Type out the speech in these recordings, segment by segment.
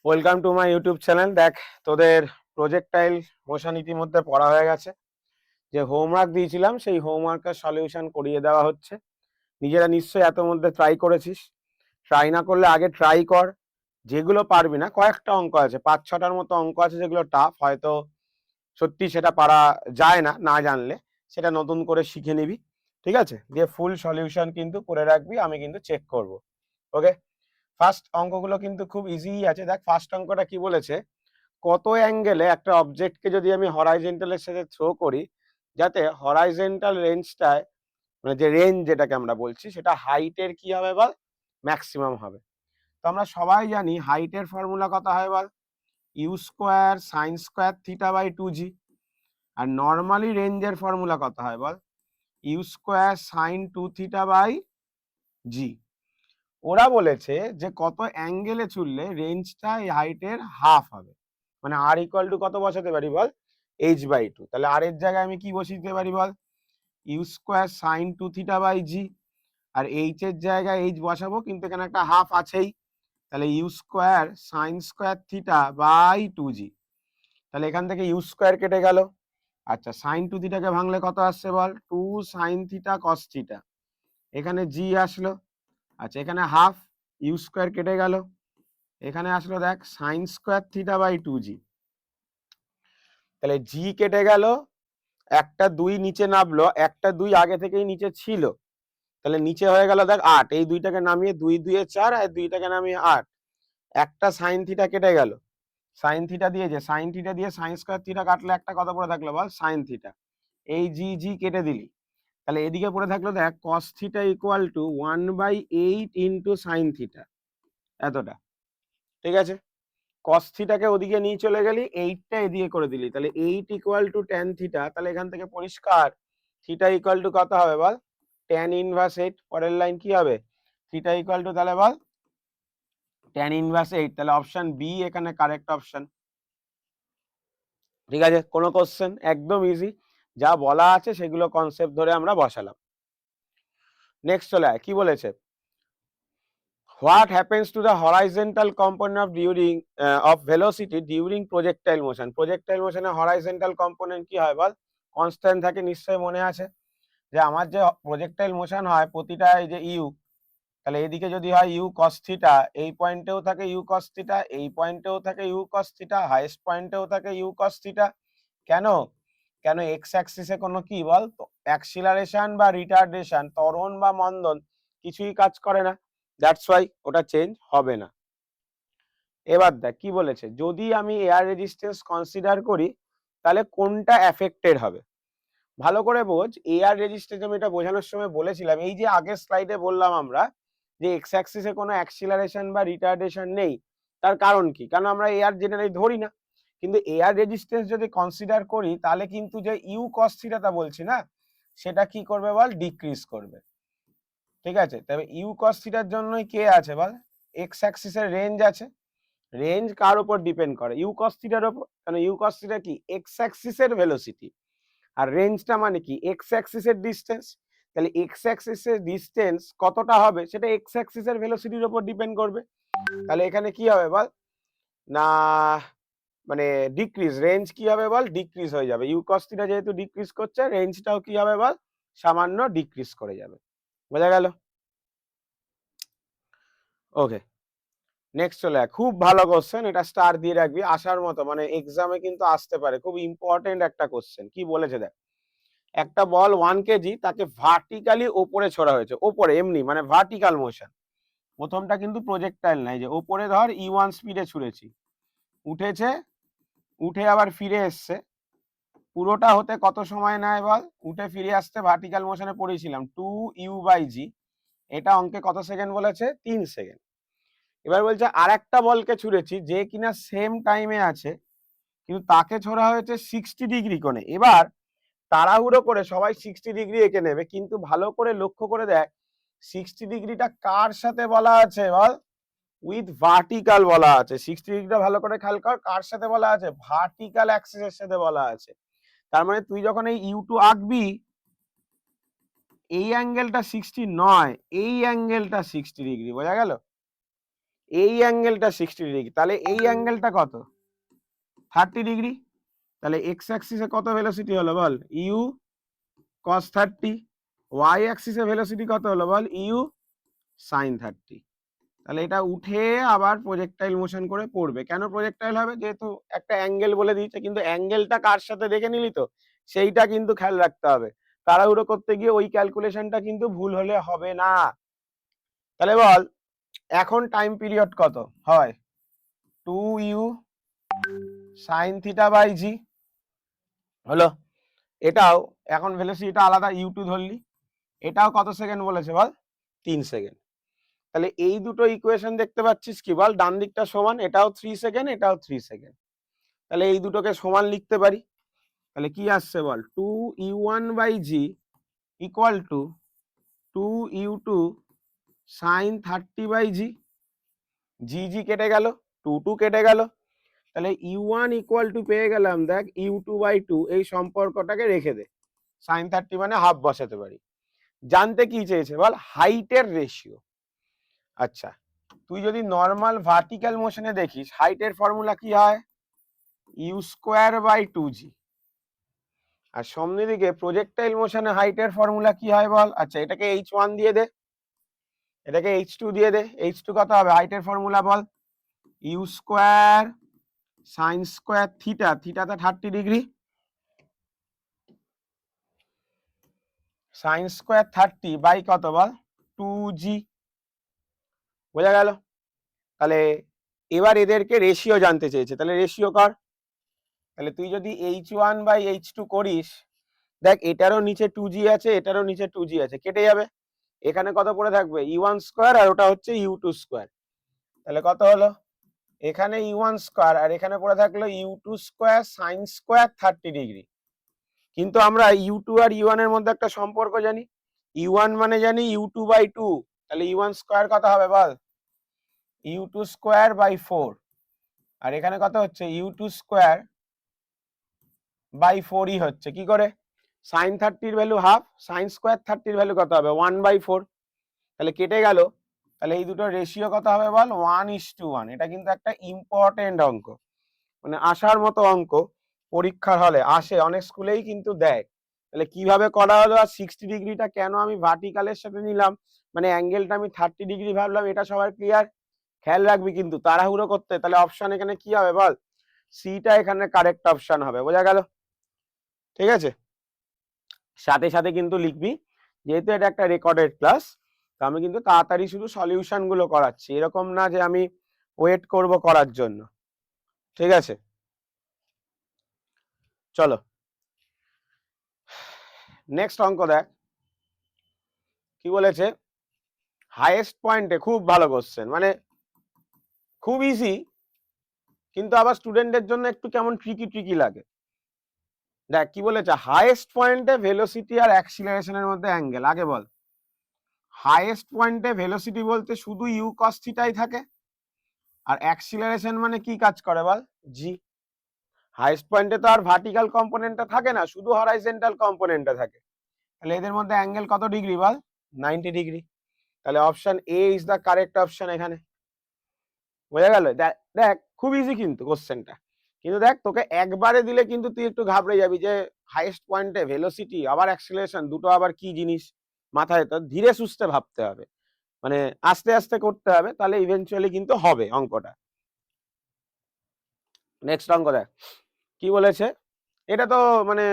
Welcome to my YouTube channel. দেখ, তোদের projectile motion ইতিমধ্যে পড়া হয়ে গেছে। যে হোমওয়ার্ক দিয়েছিলাম সেই হোমওয়ার্কের সলিউশন করিয়ে দেওয়া হচ্ছে। নিজেরা নিশ্চয়ই এত মধ্যে ট্রাই করেছিস। ট্রাই না করলে আগে ট্রাই কর। যেগুলো পারবি না, কয়েকটা অঙ্ক আছে, 5-6টার মতো অঙ্ক আছে যেগুলো টাফ, হয়তো সত্যি সেটা পারা যায় না না জানলে। সেটা নতুন করে শিখে নিবি, ঠিক আছে? দিয়ে ফুল সলিউশন কিন্তু করে রাখবি, আমি কিন্তু চেক করব। ওকে, ফার্স্ট অঙ্কগুলো কিন্তু খুব ইজি আছে। দেখ, ফার্স্ট অঙ্কটা কি বলেছে, কত অ্যাঙ্গেলে একটা অবজেক্টকে যদি আমি হরাইজন্টালের সাথে থ্রো করি, যাতে হরাইজন্টাল রেঞ্জটায়, মানে যে রেঞ্জ যেটাকে আমরা বলছি, সেটা হাইটের কি হবে বল, ম্যাক্সিমাম হবে। তো আমরা সবাই জানি হাইটের ফর্মুলা কত হয় বল, u square sine square theta by 2g। আর নর্মালি রেঞ্জের ফর্মুলা কত হয় বল, u square sine 2 theta by g. ওরা বলেছে যে কত অ্যাঙ্গেলে ছুড়লে রেঞ্জটা এই হাইটের হাফ হবে, মানে আর ইকুয়াল টু কত বসাতে পারি বল, h/2। তাহলে আর এর জায়গায় আমি কি বসিয়ে দিতে পারি বল, u square sine 2 theta by g. আর এইচ এর জায়গায় এইচ বসাবো, কিন্তু এখানে একটা হাফ আছেই, তাহলে u square sine square theta by 2g। তাহলে এখান থেকে ইউ স্কোয়ার কেটে গেল। আচ্ছা, সাইন 2 থিটাকে ভাঙলে কত আসছে বল, 2 সাইন থিটা কস থিটা। এখানে জি আসলো। আচ্ছা, এখানে হাফ, ইউ স্কোয়ার কেটে গেল। এখানে আসলো দেখ sign square theta by 2g। তাহলে জি কেটে গেল, একটা 2 নিচে নামলো, একটা 2 আগে থেকেই নিচে ছিল। তাহলে নিচে হয়ে গেল দেখ 8, এই দুইটাকে নামিয়ে 2 2 4, আর দুইটাকে নামিয়ে 8। একটা সাইন থিটা কেটে গেল, সাইন থিটা দিয়ে যে সাইন থিটা দিয়ে সাইন স্কোয়ার থিটা কাটলে একটা কত পড়ে থাকলো বল, সাইন থিটা। এই জি জি কেটে দিলি, তাহলে এদিকে পড়ে থাকলো দেখ cos theta equal two 1/8 into sine theta, এতটা। ঠিক আছে, কস থিটাকে ওদিকে নিয়ে চলে গেলি, 8টা এদিকে করে দিলি, তাহলে 8 ইকুয়াল টু ট্যান থিটা। তাহলে এখান থেকে পরিষ্কার থিটা ইকুয়াল টু কত হবে বল, ট্যান ইনভার্স 8। পরের লাইন কি হবে, থিটা ইকুয়াল টু তাহলে বল ট্যান ইনভার্স 8। তাহলে অপশন বি এখানে কারেক্ট অপশন। ঠিক আছে, কোনো কোশ্চেন একদম ইজি, যা বলা আছে সেগুলো কনসেপ্ট ধরে আমরা বসালাম। নেক্সট চলে আয়, কি বলেছে, what happens to the horizontal component of during of velocity during projectile motion? projectile motion A horizontal component কি হয় বল, কনস্ট্যান্ট থাকে। নিশ্চয়ই মনে আছে যে আমার যে প্রজেক্টাইল মোশন হয় প্রতিটা এই যে ইউ, তাহলে এদিকে যদি হয় ইউ কস থিটা, এই পয়েন্টেও থাকে ইউ কস থিটা, এই পয়েন্টেও থাকে ইউ কস থিটা, হাইয়েস্ট পয়েন্টেও থাকে ইউ কস থিটা। কেন কেন এক্স অ্যাক্সিসে কোনো কি বল অ্যাক্সিলারেশন বা রিটার্ডেশন, ত্বরণ বা মন্দন কিছুই কাজ করে না, দ্যাটস ওয়াই ওটা চেঞ্জ হবে না। এবার দেখ কি বলেছে, যদি আমি এয়ার রেজিস্ট্যান্স কনসিডার করি তাহলে কোনটা এফেক্টেড হবে। ভালো করে বোঝ, এয়ার রেজিস্ট্যান্স আমি এটা বোঝানোর সময় বলেছিলাম, এই যে আগের স্লাইডে বললাম আমরা যে এক্স অ্যাক্সিসে কোনো অ্যাক্সিলারেশন বা রিটার্ডেশন নেই। তার কারণ কি, কারণ আমরা এয়ার জেনারেলি ধরি না। কিন্তু এয়ার রেজিস্ট্যান্স যদি কনসিডার করি তাহলে কিন্তু যে ইউ কস থিটাটা বলছি না, সেটা কি করবে বল, ডিক্রিজ করবে। ঠিক আছে, তবে ইউ কস থিটার জন্যই কে আছে বল, এক্স অ্যাক্সিসের রেঞ্জ আছে। রেঞ্জ কার উপর ডিপেন্ড করে, ইউ কস থিটার উপর, কারণ ইউ কস থিটা কি এক্স অ্যাক্সিসের ভেলোসিটি, আর রেঞ্জটা মানে কি এক্স অ্যাক্সিসের ডিসটেন্স। তাহলে এক্স অ্যাক্সিসের ডিসটেন্স কতটা হবে সেটা এক্স অ্যাক্সিসের ভেলোসিটির উপর ডিপেন্ড করবে। তাহলে এখানে কি হবে বল, না মানে ডিক্রিজ, রেঞ্জ কি হবে বল, ডিক্রিজ হয়ে যাবে। ইউ কস থিটা যেহেতু ডিক্রিজ করছে, রেঞ্জটাও কি হবে বল, সামান্য ডিক্রিজ করে যাবে। বোঝা গেল? ওকে, নেক্সট চলে আয়, খুব ভালো কোশ্চেন, এটা স্টার দিয়ে রাখবি, আসার মতো, মানে এক্সামে কিন্তু আসতে পারে, খুব ইম্পর্টেন্ট একটা কোশ্চেন। কি বলেছে দেখ, একটা বল 1 কেজি, তাকে ভার্টিক্যালি ওপরে ছোড়া হয়েছে, ওপরে এমনি মানে ভার্টিক্যাল মোশন। প্রথমটা কিন্তু প্রজেক্টাইল নাই, যে ওপরে ধর E1 স্পিডে ছুড়েছি, উঠেছে, উঠে আবার ফিরে এসছে, পুরোটা হতে কত সময় নেয় বল, উঠে ফিরে আসতে ভার্টিক্যাল মোশনে পড়েছিলাম 2u/g, এটা অঙ্কে কত সেকেন্ড বলেছে, 3 সেকেন্ড। এবার বলছে আর একটা বলকে ছুড়েছি যে কিনা সেম টাইমে আছে, কিন্তু তাকে ছোড়া হয়েছে 60 ডিগ্রি কোণে। এবার তাড়াহুড়ো করে সবাই 60 ডিগ্রি এঁকে নেবে, কিন্তু ভালো করে লক্ষ্য করে দেখ 60 ডিগ্রিটা কার সাথে বলা আছে বল, উইথ ভার্টিক্যাল বলা আছে। 60 ডিগ্রিটা ভালো করে খেয়াল কর, কার সাথে বলা আছে, ভার্টিক্যাল অ্যাক্সিসের সাথে বলা আছে। তার মানে তুই যখন এই U2 আঁকবি, এই অ্যাঙ্গেলটা 60 নয়, এই অ্যাঙ্গেলটা 60 ডিগ্রি। বোঝা গেল? এই অ্যাঙ্গেলটা 60 ডিগ্রি, তাহলে এই অ্যাঙ্গেলটা কত 30 ডিগ্রি। তাহলে এক্স অ্যাক্সিসে কত ভেলোসিটি হলো বল ইউ cos 30, ওয়াই অ্যাক্সিসে ভেলোসিটি কত হলো বল ইউ sin 30। তাহলে এটা উঠে আবার প্রজেক্টাইল মোশন করে পড়বে। কেন প্রজেক্টাইল হবে? যেহেতু একটা অ্যাঙ্গেল বলে দিয়েছে, কিন্তু অ্যাঙ্গেলটা কার সাথে দেখে নিলি তো, সেইটা কিন্তু খেয়াল রাখতে হবে। তাড়াহুড়ো করতে গিয়ে ওই ক্যালকুলেশনটা কিন্তু ভুল হলে হবে না। তাহলে বল এখন টাইম পিরিয়ড কত হয় 2u sin থিটা বাই জি হলো। এটাও এখন ভেলোসিটিটা আলাদা u2 ধরলি, এটাও কত সেকেন্ড বলেছে বল 3 সেকেন্ড। তাহলে এই দুটো ইকুয়েশন দেখতে পাচ্ছিস কি বল, ডান দিকটা সমান, এটাও 3 সেকেন্ড এটাও 3 সেকেন্ড। তাহলে এই দুটোকে সমান লিখতে পারি। তাহলে কি আসছে বল 2u1 by g equal to 2u2 sin 30 by g. G g কেটে গেল, 2 কেটে গেল। তাহলে u1 ইকুয়াল টু পেয়ে গেলাম, দেখ u2 বাই 2, এই সম্পর্কটাকে রেখে দে, sin 30 মানে হাফ বসাতে পারি। জানতে কি চেয়েছে বল হাইটের রেশিও। আচ্ছা, তুই যদি নর্মাল ভার্টিক্যাল মোশনে দেখিস হাইটের ফর্মুলা কি হয় ইউ স্কোয়ার বাই 2g, আর সামনে দিকে প্রজেক্টাইল মোশনে হাইটের ফর্মুলা কি হয় বল, আচ্ছা এটাকে h1 দিয়ে দে, এটাকে h2 দিয়ে দে, h2 কত হবে হাইটের ফর্মুলা বল u square sine square theta, থিটাতে 30 ডিগ্রি, সাইন স্কোয়ার 30 বাই কত বল 2g। বোঝা গেল? তাহলে এবার এদেরকে রেশিও জানতে চেয়েছে, তাহলে রেশিও কর। তাহলে তুই যদি h1 বাই h2 করিস, দেখ এটারও নিচে 2g আছে এটারও নিচে 2g আছে, কেটে যাবে। এখানে কত পড়ে থাকবে u1 স্কোয়ার আর ওটা হচ্ছে u2 স্কোয়ার। তাহলে কত হলো এখানে u1 স্কোয়ার আর এখানে পড়ে থাকলো u2 square sine square 30 degree. কিন্তু আমরা u2 আর u1 এর মধ্যে একটা সম্পর্ক জানি, u1 মানে জানি u2 বাই 2, তাহলে u1 স্কোয়ার কত হবে বল u2 স্কোয়ার বাই 4, আর এখানে কত হচ্ছে u2 স্কোয়ার বাই 4ই হচ্ছে। কি করে sine 30 value half, sine square 30 value কত হবে 1/4, তাহলে কেটে গেল। তাহলে এই দুটো রেশিও কত হবে বল 1:1। এটা কিন্তু একটা ইম্পর্টেন্ট অঙ্ক, মানে আসার মতো অঙ্ক, পরীক্ষার হলে আসে, অনেক স্কুলেই কিন্তু দেয়। তাহলে কিভাবে করা হলো আর 60 ডিগ্রিটা কেন আমি ভার্টিক্যালের সাথে নিলাম, মানে অ্যাঙ্গেলটা আমি 30 ডিগ্রি ভাবলাম, এটা সবার ক্লিয়ার। খেয়াল রাখবি কিন্তু তাড়াহুড়ো করতে, তাহলে অপশন এখানে কি হবে বল সিটা এখানে কারেক্ট অপশন হবে। বোঝা গেল? ঠিক আছে, সাথে সাথে কিন্তু লিখবি, যেহেতু এটা একটা রেকর্ডেড ক্লাস, তো আমি কিন্তু তাড়াতাড়ি শুধু সলিউশন গুলো করাচ্ছি, এরকম না যে আমি ওয়েট করব করার জন্য। ঠিক আছে, চলো নেক্সট অঙ্ক দেখ কি বলেছে। হাইয়েস্ট পয়েন্টে, খুব ভালো কোশ্চেন, মানে খুব ইজি, কিন্তু আবার স্টুডেন্টদের জন্য একটু কেমন ট্রিকি ট্রিকি লাগে। দেখ কি বলেছে, হাইয়েস্ট পয়েন্টে ভেলোসিটি আর অ্যাক্সিলারেশনের মধ্যে অ্যাঙ্গেল। আগে বল হাইয়েস্ট পয়েন্টে ভেলোসিটি বলতে শুধু ইউ কস থিটাই থাকে, আর অ্যাক্সিলারেশন মানে কি কাজ করে বল জি। হাইয়েস্ট পয়েন্টে তো আর ভার্টিক্যাল কম্পোনেন্টটা থাকে না, শুধু হরাইজন্টাল কম্পোনেন্টটা থাকে। তাহলে এদের মধ্যে অ্যাঙ্গেল কত ডিগ্রি বল 90 ডিগ্রি। তাহলে option A is the correct option এখানে। বোঝা গেল? দেখ খুব ইজি কিন্তু কোশ্চেনটা, কিন্তু দেখ তোকে একবারে দিলে কিন্তু তুই একটু ঘাবড়ে যাবি যে হাইয়েস্ট পয়েন্টে ভেলোসিটি আবার অ্যাক্সিলারেশন দুটো আবার কি জিনিস, মাথায় তো ধীরে সুস্থে ভাবতে হবে, মানে আস্তে আস্তে করতে হবে, তাহলে ইভেনচুয়ালি কিন্তু হবে অঙ্কটা। নেক্সট অঙ্ক দেখ কি বলেছে। এটা তো মানে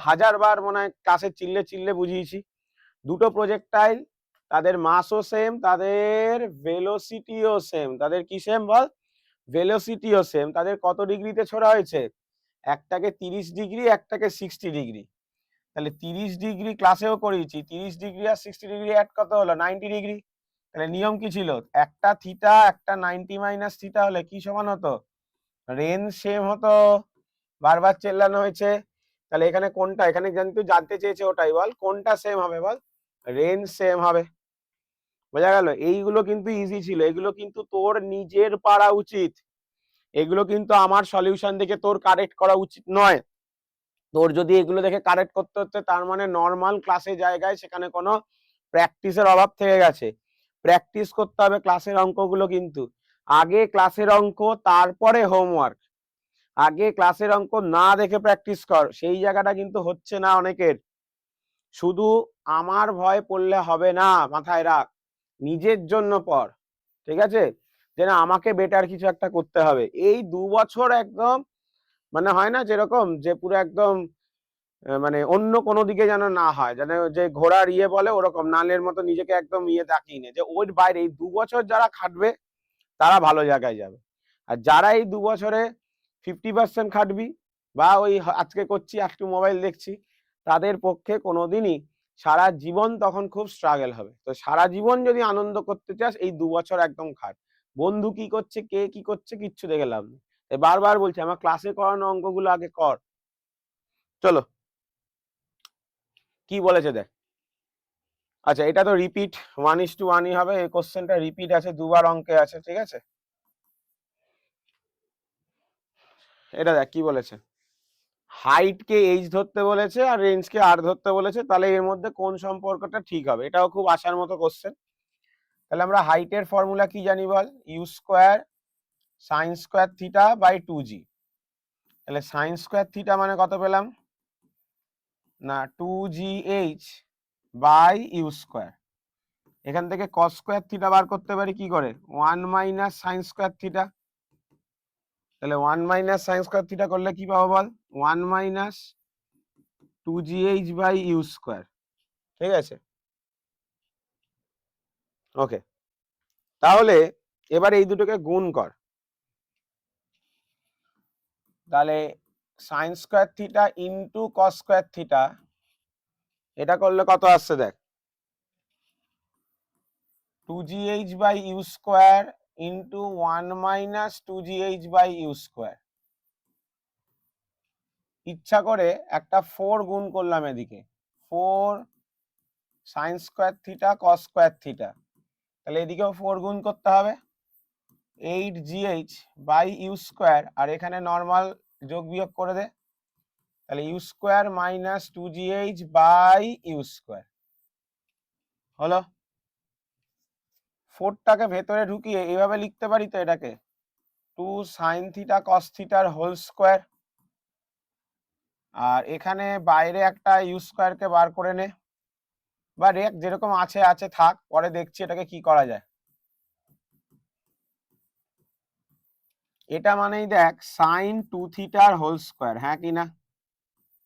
1000বার মনে হয় ক্লাসে চিল্লে চিল্লে বুঝিয়েছি। দুটো প্রজেক্টাইল, তাদের মাসও সেম, তাদের ভেলোসিটিও সেম। তাদের কি সেম বল ভেলোসিটিও সেম। তাদের কত ডিগ্রিতে ছোড়া হয়েছে, একটাকে 30 ডিগ্রি একটাকে 60 ডিগ্রি। তাহলে 30 ডিগ্রি ক্লাসেও করিয়েছি, 30 ডিগ্রি আর 60 ডিগ্রি অ্যাড কত হলো 90 ডিগ্রি। তাহলে নিয়ম কি ছিল, একটা থিটা একটা 90 মাইনাস থিটা হলে কি সমান হতো রেঞ্জ সেম হতো। বারবার চেল্লানো হয়েছে, তাহলে এখানে কোনটা, এখানে কিন্তু জানতে চেয়েছে ওটাই বল কোনটা সেম হবে বল রেঞ্জ সেম হবে। বোঝা গেল? এইগুলো কিন্তু ইজি ছিল, এগুলো কিন্তু তোর নিজের পারা উচিত, এগুলো কিন্তু আমার সলিউশন দেখে তোর কারেক্ট করা উচিত নয়। তোর যদি এগুলো দেখে কারেক্ট করতে হচ্ছে তার মানে নর্মাল ক্লাসে জায়গায় সেখানে কোনো প্র্যাকটিসের অভাব থেকে গেছে। প্র্যাকটিস করতে হবে ক্লাসের অঙ্কগুলো কিন্তু, আগে ক্লাসের অঙ্ক তারপরে হোমওয়ার্ক, আগে ক্লাসের অঙ্ক না দেখে প্র্যাকটিস কর, সেই জায়গাটা কিন্তু হচ্ছে না অনেকের। শুধু আমার ভয় পড়লে হবে না, মাথায় রাখ, নিজের জন্য পড়, ঠিক আছে, যে না আমাকে বেটার কিছু একটা করতে হবে। এই 2 বছর একদম মানে হয় না যেরকম যে পুরো একদম মানে অন্য কোনো দিকে যেন না হয়, যেন যে ঘোড়ার ইয়ে বলে ওরকম নালের মতো নিজেকে একদম ইয়ে তাকিয়ে নেই, যে ওর বাইরে এই 2 বছর যারা খাটবে তারা ভালো জায়গায় যাবে। আর যারা এই 2 বছরে 50% খাটবি বা ওই আজকে করছি একটু মোবাইল দেখছি, তাদের পক্ষে কোনোদিনই সারা জীবন তখন খুব স্ট্রাগল হবে। তো সারা জীবন যদি আনন্দ করতে চাস এই 2 বছর একদম খাট। বন্ধু কি করছে কে কি করছে কিচ্ছু দেখে লাভ নেই। বারবার বলছি আমার ক্লাসে করানো অঙ্কগুলো আগে কর। চলো কি বলেছে দেখ। আচ্ছা এটা তো রিপিট 1:1ই হবে, এই কোশ্চেনটা রিপিট আছে, দুবার অঙ্কে আছে, ঠিক আছে। এটা দেখ কি বলেছে, হাইট কে এইচ ধরতে বলেছে আর রেঞ্জ কে আর ধরতে বলেছে, তাহলে এর মধ্যে কোন সম্পর্কটা ঠিক হবে। এটাও খুব আসার মতো কোশ্চেন। তাহলে আমরা হাইটের ফর্মুলা কি জানি বল, u square sine square theta by 2g। তাহলে সাইন স্কোয়ার থিটা মানে কত পেলাম না 2gh বাই ইউ স্কোয়ার। এখান থেকে কস স্কোয়ার থিটা বার করতে পারি কি করে, 1 মাইনাস সাইন স্কোয়ার থিটা। তাহলে 1 মাইনাস সাইন স্কোয়ার থিটা করলে কি পাবো বল, 1 minus 2gh by u square, ঠিক আছে। ওকে, তাহলে এবার এই দুটোকে গুণ কর, তাহলে sine square theta into cos square theta, এটা করলে কত আসছে দেখ, 2gh by u square into 1 minus 2gh by u square. ইচ্ছা করে একটা 4 গুণ করলাম এদিকে, 4 sine square theta cos square theta, তাহলে এদিকেও 4 গুণ করতে হবে, 8gh বাই ইউ স্কোয়ার, আর এখানে নর্মাল যোগ বিয়োগ করে দে, তাহলে u square minus 2gh by u square হলো। 4টাকে ভেতরে ঢুকিয়ে এইভাবে লিখতে পারি তো এটাকে, 2 সাইন থিটা কস থিটার হোল স্কোয়ার, আর এখানে বাইরে একটা ইউ স্কোয়ারকে বার করে নে, বা রেখ যেরকম আছে আছে থাক, পরে দেখছি এটাকে কি করা যায়। এটা মানেই দেখ সাইন 2 থিটার হোল স্কোয়ার, হ্যাঁ কি না,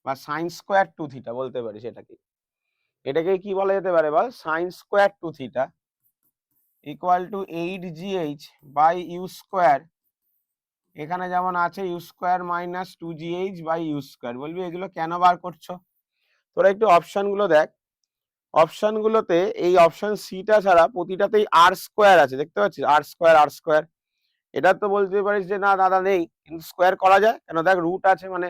বা সাইন স্কোয়ার 2 থিটা বলতে পারিস। এটাকে কি বলা যেতে পারে বল, sine square 2 theta equal to 8gh by u square, এখানে যেমন আছে u square minus 2gh by u square. বলবি এগুলো কেন বার করছো, তোরা একটু অপশন গুলো দেখ, অপশন গুলোতে এই অপশন সিটা ছাড়া প্রতিটাতেই আর স্কোয়ার আছে, দেখতে পাচ্ছিস আর স্কোয়ার আর স্কোয়ার। এটা তো বলতে পারিস যে না দাদা নেই, কিন্তু স্কোয়ার করা যায় কেন, দেখ রুট আছে মানে,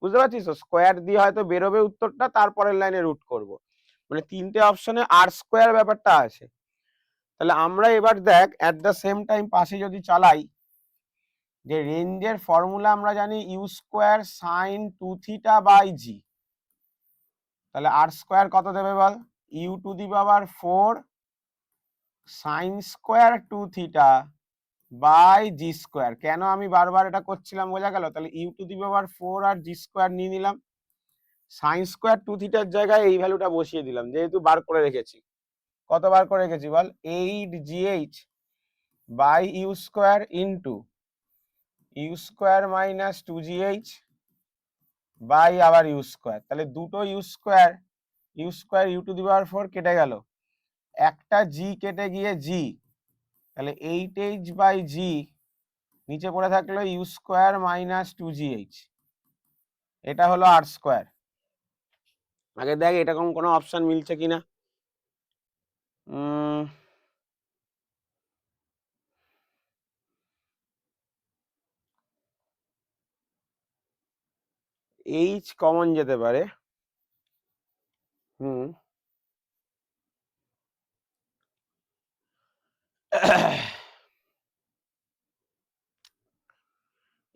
বুঝতে পারছিস তো, স্কোয়ার দিয়ে হয়তো বেরোবে উত্তরটা, তারপরের লাইনে রুট করব, মানে তিনটে অপশনে আর স্কোয়ার ব্যাপারটা আছে। তাহলে আমরা এবার দেখ অ্যাট দ্য সেম টাইম পাশে যদি চালাই, যে রেঞ্জের ফর্মুলা আমরা জানি u square sine 2 theta by g, তাহলে আর স্কোয়ার কত দেবে বল, u to the power 4 sine square 2 theta by g square. কেন আমি বারবার এটা করছিলাম বোঝা গেল, তাহলে ইউ টু দি পাওয়ার 4 আর জি স্কোয়ার নিয়ে নিলাম, সাইন স্কোয়ার 2 থিটার জায়গায় এই ভ্যালুটা বসিয়ে দিলাম, যেহেতু বার করে রেখেছি। কত বার করে রেখেছি বল, 8gh by u square into u square minus 2gh by আবার ইউ স্কোয়ার। তাহলে দুটো u square u to the power 4 কেটে গেল, একটা জি কেটে গিয়ে জি, তাহলে 8h বাই জি, নিচে পড়ে থাকলো ইউ স্কোয়ার মাইনাস 2gh, এটা হলো আর স্কোয়ার। আগে দেখ এরকম কোনো অপশন মিলছে কিনা। এইচ কমন যেতে পারে, হুম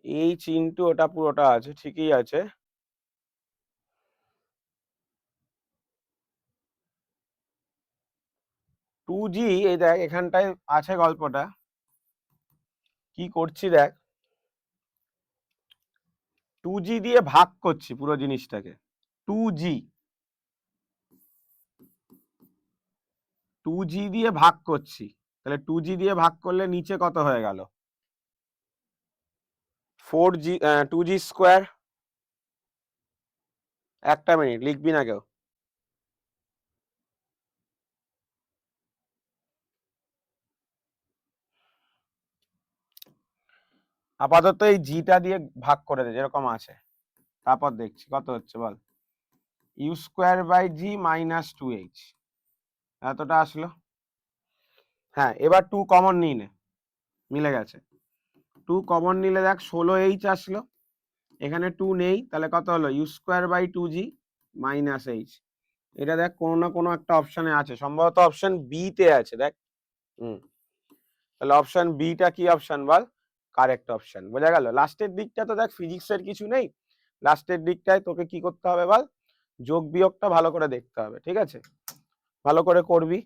এইচ ইন্টু ওটা পুরোটা আছে, ঠিকই আছে। টু জি, এই দেখ এখানটায় আছে গল্পটা, কি করছি দেখ, 2G দিয়ে ভাগ করছি পুরো জিনিসটাকে, 2G 2G দিয়ে ভাগ করছি, তাহলে 2G দিয়ে ভাগ করলে নিচে কত হয়ে গেল, 4G 2G স্কোয়ার। একটা মিনিট, লিখবি না কেউ। আপাতত এই জিটা দিয়ে ভাগ করে দে যেরকম আছে, তারপর দেখছি কত হচ্ছে বল। U square by g minus 2h, এতটা আসলো। হ্যাঁ, এবার 2 কমন নিয়ে নে, মিলে গেছে। 2 কমন নিলে দেখ 16h আসলো, এখানে 2 নেই, তাহলে কত হলো, u square by 2g minus h। এটা দেখ কোনো না কোনো একটা অপশনে আছে, সম্ভবত অপশন বি তে আছে দেখ। তাহলে অপশন বিটা কি অপশন বল, কারেক্ট অপশন। বোঝা গেল? লাস্টের দিকটা তো দেখ ফিজিক্সের কিছু নেই, লাস্টের দিকটায় তোকে কি করতে হবে বল, যোগ বিয়োগটা ভালো করে দেখতে হবে, ঠিক আছে? ভালো করে করবি,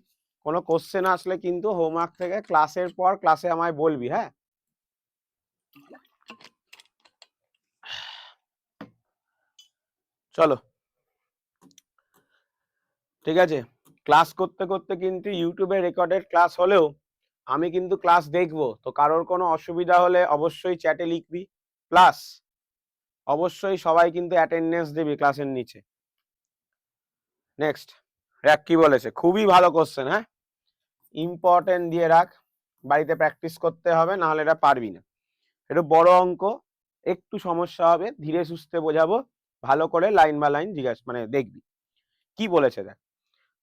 কোনো কোশ্চেন আসলে কিন্তু হোমওয়ার্ক থেকে ক্লাসের পর ক্লাসে আমায় বলবি, হ্যাঁ? চলো, ঠিক আছে। ক্লাস করতে করতে কিন্তু ইউটিউবে রেকর্ডেড ক্লাস হলেও আমি কিন্তু ক্লাস দেখবো, তো কারোর কোনো অসুবিধা হলে অবশ্যই চ্যাটে লিখবি, প্লাস অবশ্যই সবাই কিন্তু অ্যাটেন্ডেন্স দিবি ক্লাসের নিচে। নেক্সট দেখ কি বলেছে, খুবই ভালো কোশ্চেন, হ্যাঁ, ইম্পর্টেন্ট দিয়ে রাখ, বাড়িতে প্র্যাকটিস করতে হবে, নাহলে এটা পারবি না। এটা বড় অঙ্ক, একটু সমস্যা হবে, ধীরে সুস্থে বোঝাবো, ভালো করে লাইন বা লাইন জিজ্ঞাসা মানে দেখবি। কি বলেছে দেখ,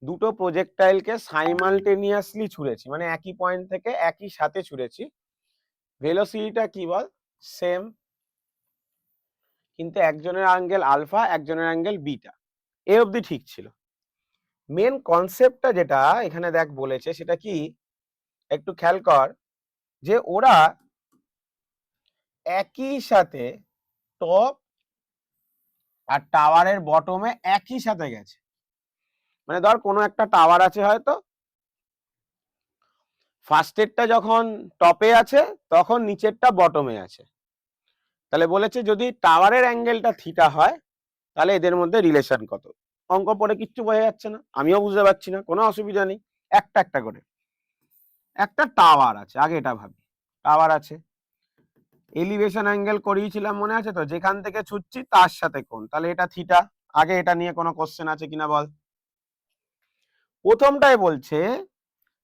দুটো প্রজেক্টাইলকে সাইমালটেনিয়াসলি ছুঁড়েছি, মানে একই পয়েন্ট থেকে একই সাথে ছুঁড়েছি, ভেলোসিটিটা কি বল, সেম, কিন্তু একজনের অ্যাঙ্গেল আলফা একজনের অ্যাঙ্গেল বিটা। এ অবধি ঠিক ছিল। মেন কনসেপ্টটা যেটা এখানে দেখ বলেছে সেটা কি, একটু খেয়াল কর, যে ওরা একই সাথে টপ আর টাওয়ারের বটমে একই সাথে গেছে। মানে ধর কোনো একটা টাওয়ার আছে, হয়তো ফার্স্টেরটা যখন টপে আছে তখন নিচেরটা বটমে আছে, তাহলে বলেছে যদি টাওয়ারের অ্যাঙ্গেলটা থিটা হয় তাহলে এদের মধ্যে রিলেশন কত। অঙ্ক পড়ে কিচ্ছু বোঝা যাচ্ছে না, আমিও বুঝতে পারছি না, কোনো অসুবিধা নেই, একটা একটা করে। একটা টাওয়ার আছে, আগে এটা ভাবি, টাওয়ার আছে, এলিভেশন অ্যাঙ্গেল করিয়েছিলাম মনে আছে তো, যেখান থেকে ছুটছি তার সাথে কোণ, তাহলে এটা থিটা। আগে এটা নিয়ে কোনো কোশ্চেন আছে কিনা বল। প্রথমটাই বলছে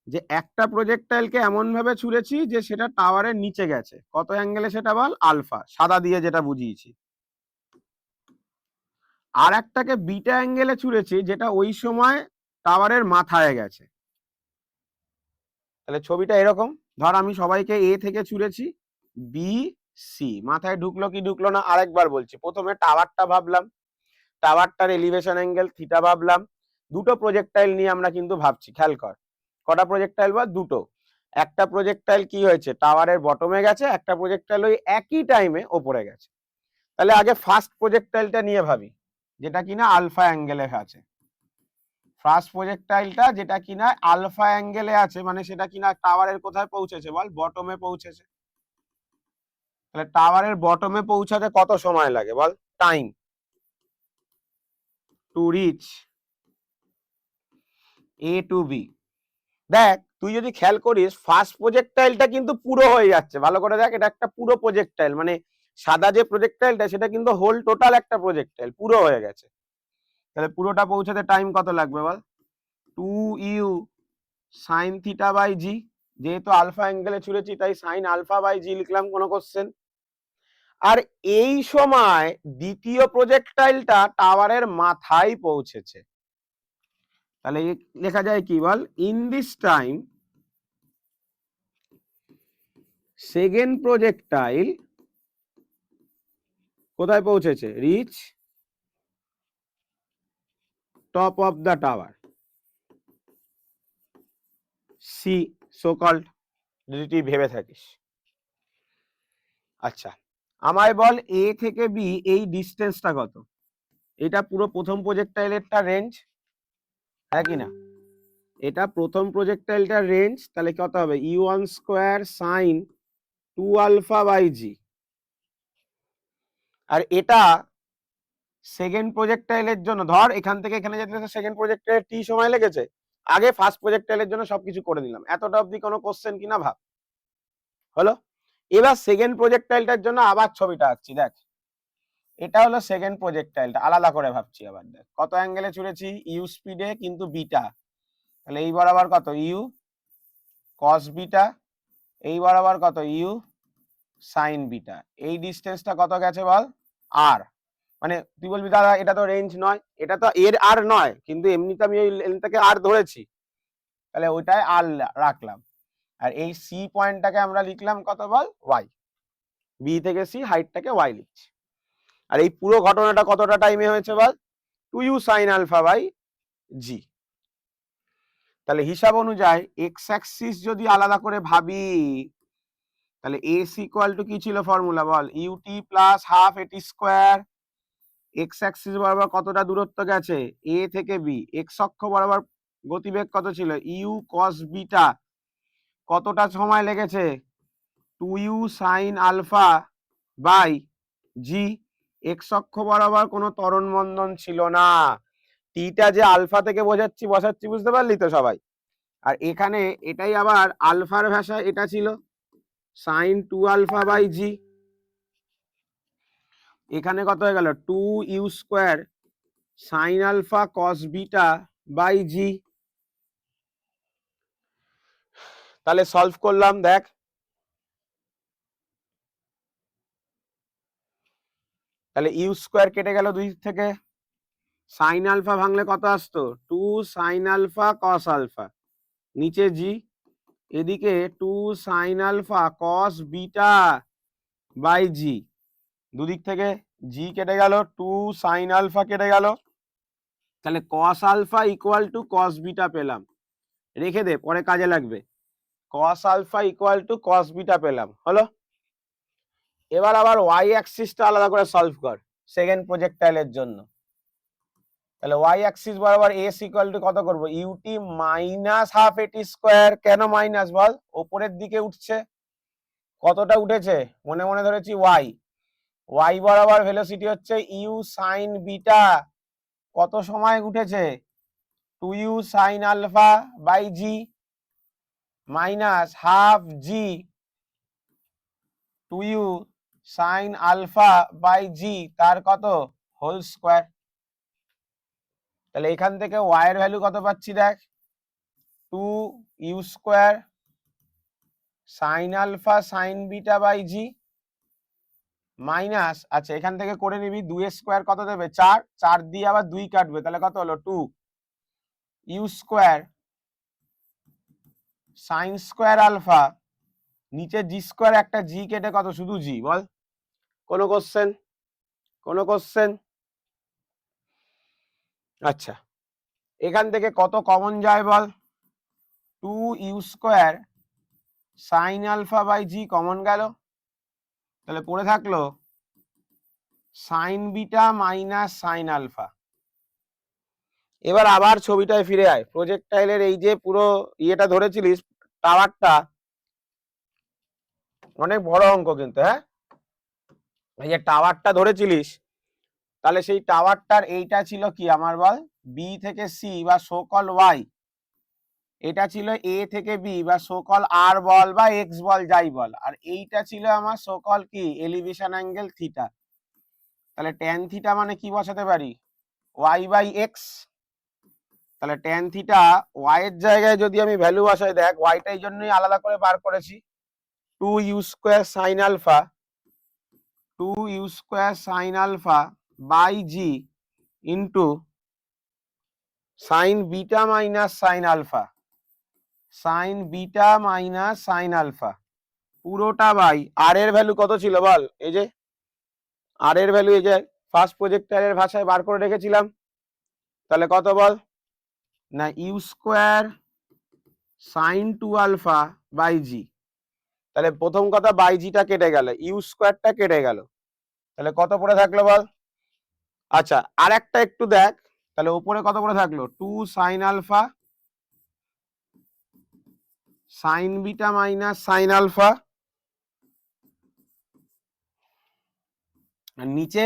যে একটা প্রজেক্টাইলকে এমন ভাবে ছুঁড়েছি যে সেটা টাওয়ারের নিচে গেছে, কত অ্যাঙ্গেলে সেটা বল, আলফা, সাদা দিয়ে যেটা বুঝিয়েছি। আর একটাকে বিটা অ্যাঙ্গেলে ছুঁড়েছি যেটা ওই সময় টাওয়ারের মাথায় গেছে। তাহলে ছবিটা এরকম, ধর আমি সবাইকে এ থেকে ছুঁড়েছি, বি সি, মাথায় ঢুকলো কি ঢুকলো না আরেকবার বলছি। প্রথমে টাওয়ারটা ভাবলাম, টাওয়ারটার এলিভেশন অ্যাঙ্গেল থিটা ভাবলাম। দুটো প্রজেক্টাইল নিয়ে আমরা কিন্তু ভাবছি, খেয়াল কর, কটা প্রজেক্টাইল বা দুটো। একটা প্রজেক্টাইল কি হয়েছে, টাওয়ারের বটমে গেছে, একটা প্রজেক্টাইল ওই একই টাইমে ওপরে গেছে। তাহলে আগে ফার্স্ট প্রজেক্টাইলটা নিয়ে ভাবি, যেটা কিনা আলফা অ্যাঙ্গেলে আছে। ফার্স্ট প্রজেক্টাইলটা যেটা কিনা আলফা অ্যাঙ্গেলে আছে, মানে সেটা কিনা টাওয়ারের কোথায় পৌঁছেছে বল, বটমে পৌঁছেছে। তাহলে টাওয়ারের বটমে পৌঁছাতে কত সময় লাগে বল, time to reach A to B. দেখ তুই যদি খেয়াল করিস, ফার্স্ট প্রজেক্টাইলটা কিন্তু পুরো হয়ে যাচ্ছে, ভালো করে দেখ, এটা একটা পুরো প্রজেক্টাইল, মানে সাদা যে প্রজেক্টাইলটা সেটা কিন্তু হোল টোটাল একটা প্রজেক্টাইল, পুরো হয়ে গেছে। তাহলে পুরোটা পৌঁছাতে টাইম কত লাগবে বল, 2u সাইন থিটা বাই জি, যেহেতু আলফা অ্যাঙ্গেলে ছুঁড়েছি তাই সাইন আলফা বাই জি লিখলাম, কোনো কোশ্চেন। আর এই সময় দ্বিতীয় প্রজেক্টাইলটা টাওয়ারের মাথায় পৌঁছেছে, তাহলে লেখা যায় কি বল, in this time second projectile কোথায় পৌঁছেছে, reach top of the tower, see so called, যদি তুই ভেবে থাকিস। আচ্ছা আমায় বল এ থেকে বি এই ডিস্টেন্সটা কত, এটা পুরো প্রথম প্রজেক্টাইলেরটা রেঞ্জ, হ্যাঁ কি না, এটা প্রথম প্রজেক্টাইলটার রেঞ্জ, তাহলে কত হবে, u one square sine two alpha by g. আর এটা সেকেন্ড প্রজেক্টাইলের জন্য, ধর এখান থেকে এখানে যেতে সেকেন্ড প্রজেক্টাইলের টি সময় লেগেছে, আগে ফার্স্ট প্রজেক্টাইলের জন্য সবকিছু করে দিলাম। এতটা অবধি কোনো কোশ্চেন কিনা ভাব। হলো। এবার সেকেন্ড প্রজেক্টাইলটার জন্য আবার ছবিটা আঁকছি, দেখ এটা হলো সেকেন্ড প্রজেক্টাইলটা, আলাদা করে ভাবছি। আবার দেখ কত অ্যাঙ্গেলে ছুড়েছি, ইউ স্পিডে কিন্তু বিটা, তাহলে এই বরাবর কত ইউ কস বিটা, এই বরাবর কত ইউ সাইন বিটা। এই ডিস্টেন্সটা কত গেছে বল, আর। মানে তুই বলবি দাদা এটা তো রেঞ্জ নয়, এটা তো এর আর নয়, কিন্তু এমনিতে আমি এই লেন্থটাকে আর ধরেছি, তাহলে ওইটাই আর রাখলাম। আর এই সি পয়েন্টটাকে আমরা লিখলাম কত বল, ওয়াই। বি থেকে সি হাইটটাকে ওয়াই লিখছি। আর এই পুরো ঘটনাটা কতটা টাইমে হয়েছে বল, two u sine alpha by g. তাহলে হিসাব অনুযায়ী এক্স অ্যাক্সিস যদি আলাদা করে ভাবি, তাহলে এস ইকুয়াল টু কি ছিল formula ball, UT plus half at square. X Axis বরাবর কতটা দূরত্ব গেছে, এ থেকে বি। এক্স অক্ষ বরাবর গতিবেগ কত ছিল, ইউ কস বিটা। কতটা সময় লেগেছে, two u sine alpha by g. X অক্ষ বরাবর কোনো ত্বরণ বন্ধন ছিল না, টিটা যে আলফা থেকে বসাচ্ছি, বুঝতে পারলি তো সবাই। আর এখানে এটাই আবার আলফার ভাষা, এটা ছিল sine two alpha by g. এখানে কত হয়ে গেল, two u square sine alpha cos beta by g. তাহলে সলভ করলাম, দেখ তাহলে ইউ স্কোয়ার কেটে গেল দুই থেকে, সাইন আলফা ভাঙলে কত আসতো, two sine alpha cos alpha, নিচে জি, এদিকে two sine alpha cos beta by g. দুদিক থেকে জি কেটে গেল, টু সাইন আলফা কেটে গেল, তাহলে cos alpha equal to cos beta পেলাম। রেখে দে, পরে কাজে লাগবে। Cos alpha equal to cos beta পেলাম, হলো। এবার আবার ওয়াই অ্যাক্সিসটা আলাদা করে সলভ কর সেকেন্ড প্রজেক্টাইলের জন্য। তাহলে ওয়াই অ্যাক্সিস বরাবর এস ইকুয়াল টু কত করব, ut minus half at square. কেন মাইনাস বল, ওপরের দিকে উঠছে, কতটা উঠেছে মনে মনে ধরেছি ওয়াই। ওয়াই বরাবর ভেলোসিটি হচ্ছে ইউ সাইন বিটা, কত সময় উঠেছে, two u sine alpha by g minus half g two u sine alpha by g তার কত হোল স্কোয়ার। তাহলে এখান থেকে ওয়াই এর ভ্যালু কত পাচ্ছি দেখ, two u square sine alpha sine beta by g minus, আচ্ছা এখান থেকে করে নিবি, দুই স্কোয়ার কত দেবে, চার, চার দিয়ে আবার দুই কাটবে, তাহলে কত হলো, two u square sine square alpha, নিচে জি স্কোয়ার, একটা জি কেটে কত, শুধু জি বল, কোনো কোশ্চেন, কোনো কোশ্চেন। আচ্ছা এখান থেকে কত কমন যায় বল, two u square sine alpha by g common গেল, তাহলে পড়ে থাকলো sine beta minus sine alpha. এবার আবার ছবিটায় ফিরে আয়, প্রজেক্টাইলের এই যে পুরো ইয়েটা ধরেছিলিস, টাওয়ারটা অনেক বড় অঙ্ক কিন্তু, হ্যাঁ এই যে টাওয়ারটা ধরেছিলিস, তাহলে সেই টাওয়ারটার এইটা ছিল কি আমার বল, বি থেকে সি বা সোকল ওয়াই, এটা ছিল এ থেকে বি বা সোকল আর বল বা এক্স বল যাই বল, আর এইটা ছিল আমার সোকল কি এলিভেশন অ্যাঙ্গেল থিটা। তাহলে ট্যান থিটা মানে কি বসাতে পারি, ওয়াই বাই এক্স। তাহলে ট্যান থিটা ওয়াই এর জায়গায় যদি আমি ভ্যালু বসাই, দেখ ওয়াইটা এই জন্যই আলাদা করে বার করেছি, two u square sine alpha, two u square sine alpha by g into sine beta minus sine alpha, sine beta minus sine alpha পুরোটা বাই আর এর ভ্যালু কত ছিল বল, এই যে আর এর ভ্যালু এই যে ফার্স্ট প্রজেক্টরের ভাষায় বার করে রেখেছিলাম, তাহলে কত বল না, u square sine two alpha by g. তাহলে প্রথম কথা বাই জিটা কেটে গেল, ইউ স্কোয়ারটা কেটে গেল, তাহলে কত পড়ে থাকলো বল। আচ্ছা আর একটা একটু দেখ, তাহলে উপরে কত পড়ে থাকলো, two sine alpha sine beta minus sine alpha আর নিচে